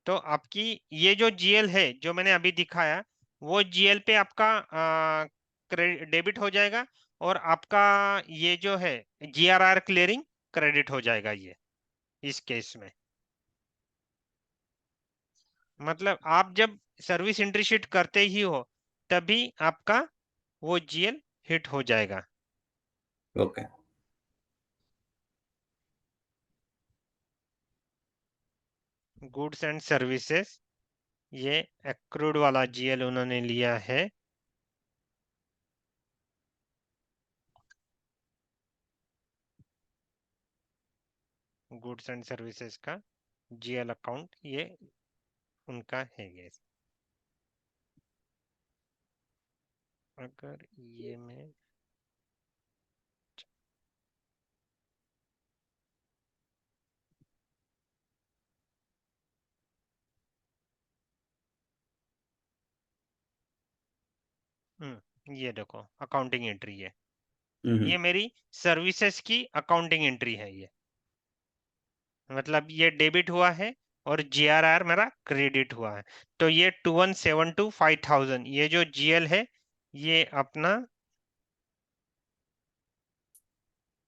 तो आपकी ये जो जीएल है जो मैंने अभी दिखाया, वो जीएल पे आपका डेबिट हो जाएगा, और आपका ये जो है जीआरआर क्लियरिंग क्रेडिट हो जाएगा ये इस केस में। मतलब आप जब सर्विस एंट्री शीट करते ही हो तभी आपका वो जीएल हिट हो जाएगा। ओके। गुड्स एंड सर्विसेज, ये एक्रूड वाला जीएल उन्होंने लिया है। गुड्स एंड सर्विसेज का जीएल अकाउंट ये उनका है ये। अगर ये मैं ये देखो अकाउंटिंग एंट्री है, हम्म। ये मेरी सर्विसेज की अकाउंटिंग एंट्री है ये। मतलब ये डेबिट हुआ है और जीआरआर मेरा क्रेडिट हुआ है। तो ये 2172 5000 ये जो जीएल है ये अपना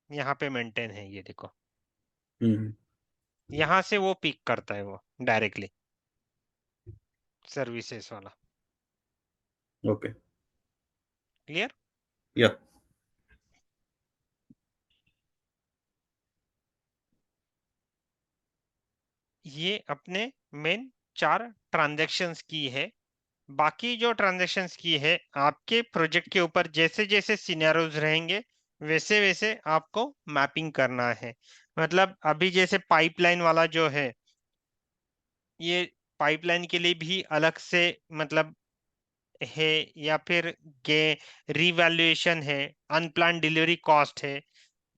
यहाँ पे मेंटेन है, ये देखो हम्म। यहाँ से वो पिक करता है वो डायरेक्टली सर्विसेज वाला। ओके। क्लियर? या। ये अपने मेन 4 ट्रांजैक्शंस की है। बाकी जो ट्रांजैक्शंस की है आपके प्रोजेक्ट के ऊपर जैसे जैसे सिनेरियोज रहेंगे वैसे वैसे आपको मैपिंग करना है। मतलब अभी जैसे पाइपलाइन वाला जो है, ये पाइपलाइन के लिए भी अलग से मतलब है, या फिर गे रिवैल्यूएशन है, अनप्लान डिलीवरी कॉस्ट है।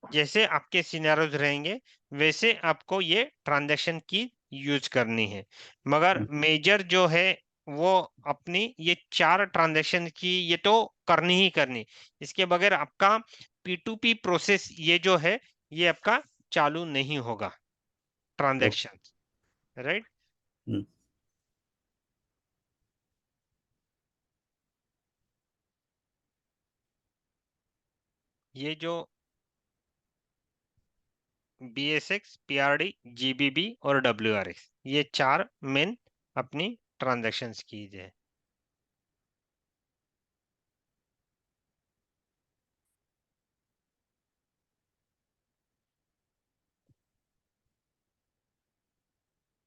जैसे आपके सिनेरियोज रहेंगे वैसे आपको ये ट्रांजैक्शन की यूज करनी है। मगर मेजर जो है वो अपनी ये 4 ट्रांजैक्शन की ये तो करनी ही करनी। इसके बगैर आपका P2P प्रोसेस ये जो है ये आपका चालू नहीं होगा ओके। ट्रांजैक्शन। राइट? हम्म। ये जो BSX, PRD, GBB और WRX ये 4 मेन अपनी ट्रांजैक्शंस की है।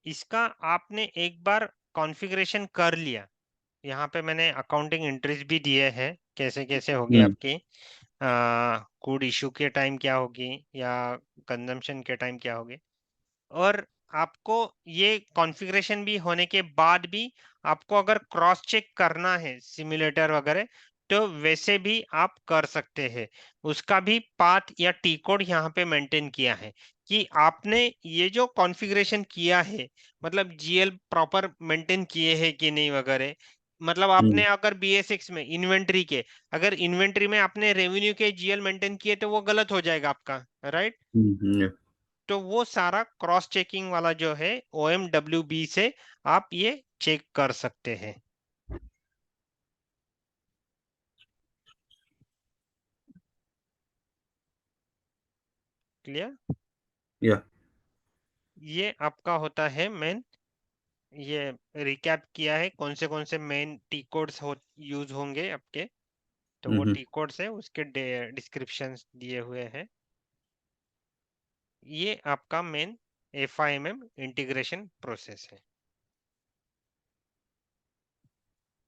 इसका आपने एक बार कॉन्फ़िगरेशन कर लिया, यहाँ पे मैंने अकाउंटिंग एंट्रीज भी दिए हैं कैसे कैसे होगी हम्म। आपकी गुड इशू के टाइम क्या होगी या कंजम्पशन के टाइम क्या होगी। और आपको ये कॉन्फ़िगरेशन भी होने के बाद भी आपको अगर क्रॉस चेक करना है सिम्युलेटर वगैरह तो वैसे भी आप कर सकते हैं। उसका भी पाथ या टी कोड यहाँ पे मेंटेन किया है कि आपने ये जो कॉन्फ़िगरेशन किया है मतलब जीएल प्रॉपर मेंटेन किए हैं कि नहीं वगैरह। मतलब आपने हम्म। अगर बीएसएक्स में इन्वेंट्री के, अगर इन्वेंट्री में आपने रेवेन्यू के जीएल मेंटेन किए तो वो गलत हो जाएगा आपका। राइट? या। तो वो सारा क्रॉस चेकिंग वाला जो है OMWB से आप ये चेक कर सकते हैं। क्लियर? या। ये आपका होता है मेन, ये रिकैप किया है कौन से मेन टी कोड्स हो यूज होंगे आपके। तो वो हम्म। टी कोड्स है उसके डिस्क्रिप्शन दिए हुए हैं। ये आपका मेन FIMM इंटीग्रेशन प्रोसेस है।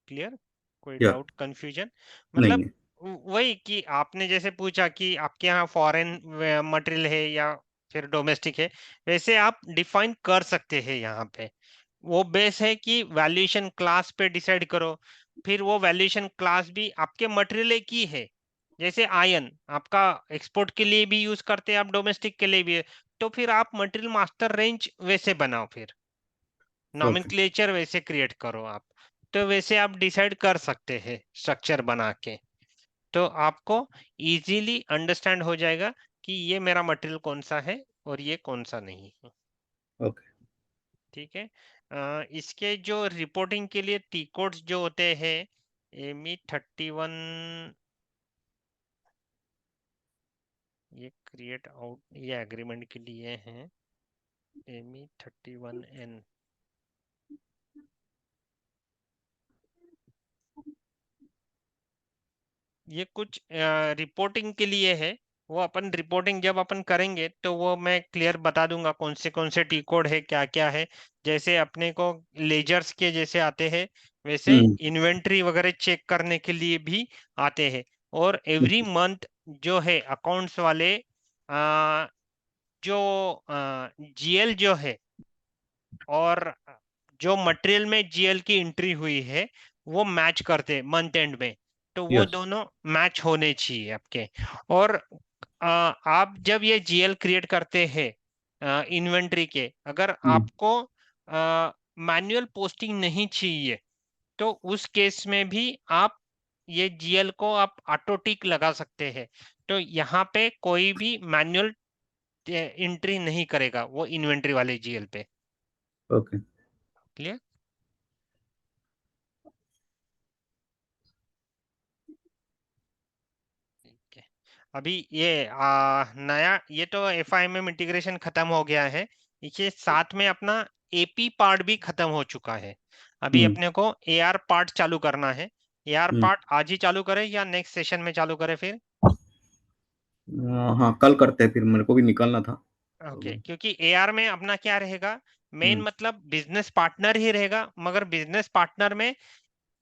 क्लियर? कोई या। Doubt confusion? नहीं मतलब नहीं। वही कि आपने जैसे पूछा कि आपके यहाँ फॉरेन मटेरियल है या फिर डोमेस्टिक है, वैसे आप डिफाइन कर सकते हैं यहाँ पे। वो बेस है कि वैल्यूएशन क्लास पे डिसाइड करो। फिर वो वैल्यूएशन क्लास भी आपके मटेरियल एक ही है। जैसे आयन आपका एक्सपोर्ट के लिए भी यूज करते हैं, आप डोमेस्टिक के लिए भी है। तो फिर आप मटेरियल मास्टर रेंज वैसे बनाओ, फिर ओके। नॉमेनक्लेचर वैसे क्रिएट करो आप। तो वैसे आप डिसाइड कर सकते हैं स्ट्रक्चर बना के। तो आपको इजीली अंडरस्टैंड हो जाएगा कि ये मेरा मटेरियल कौन सा है और ये कौन सा नहीं है। ओके। ठीक है? इसके जो रिपोर्टिंग के लिए टी कोड्स जो होते हैं, ME31, ये क्रिएट आउट, ये एग्रीमेंट के लिए हैं। ME31N, ये कुछ रिपोर्टिंग के लिए है। वो अपन रिपोर्टिंग जब अपन करेंगे तो वो मैं क्लियर बता दूंगा कौन से टी कोड है, क्या क्या है। जैसे अपने को लेजर्स के जैसे आते हैं, वैसे हम्म। इन्वेंट्री वगैरह चेक करने के लिए भी आते हैं। और एवरी मंथ जो है अकाउंट्स वाले, जो जीएल जो है, और जो मटेरियल में जीएल की एंट्री हुई है, वो मैच करते मंथ एंड में। तो वो यस। दोनों मैच होने चाहिए आपके। और आप जब ये जीएल क्रिएट करते हैं इन्वेंट्री के, अगर हम्म। आपको मैन्युअल पोस्टिंग नहीं चाहिए, तो उस केस में भी आप ये जीएल को आप ऑटो टिक लगा सकते हैं। तो यहाँ पे कोई भी मैन्युअल एंट्री नहीं करेगा वो इन्वेंट्री वाले जीएल पे। ओके। क्लियर? ठीक है। अभी ये नया, ये तो FIMM इंटीग्रेशन खत्म हो गया है। इसके साथ में अपना एपी पार्ट भी खत्म हो चुका है। अभी हम्म। अपने को एआर पार्ट चालू करना है। एआर हम्म। पार्ट आज ही चालू करें या नेक्स्ट सेशन में चालू करें फिर? हाँ, कल करते हैं, फिर मेरे को भी निकलना था ओके, तो। क्योंकि एआर में अपना क्या रहेगा, मेन हम्म। मतलब बिजनेस पार्टनर ही रहेगा, मगर बिजनेस पार्टनर में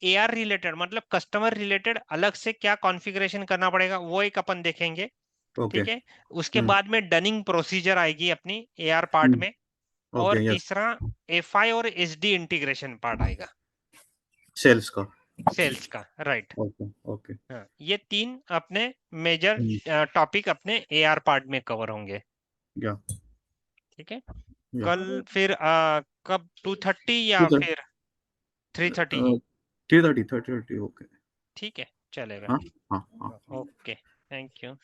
एआर रिलेटेड मतलब कस्टमर रिलेटेड अलग से क्या कॉन्फ़िगरेशन करना पड़ेगा वो एक अपन देखेंगे। ओके। ठीक है। उसके हम्म। बाद में डनिंग प्रोसीजर आएगी अपनी एआर पार्ट हम्म। में। और ओके। यस। तीसरा एफआई और एसडी इंटीग्रेशन पार्ट आएगा, सेल्स का। सेल्स का, राइट। ओके। ओके। हाँ, ये तीन अपने मेजर हम्म। टॉपिक अपने एआर पार्ट में कवर होंगे। या। ठीक है। या। कल फिर कब 2:30 या ठीक है। फिर 3:30? 3:30, 3:30। ओके। ठीक है, चलेगा। हाँ। हाँ। हाँ। Okay, thank you.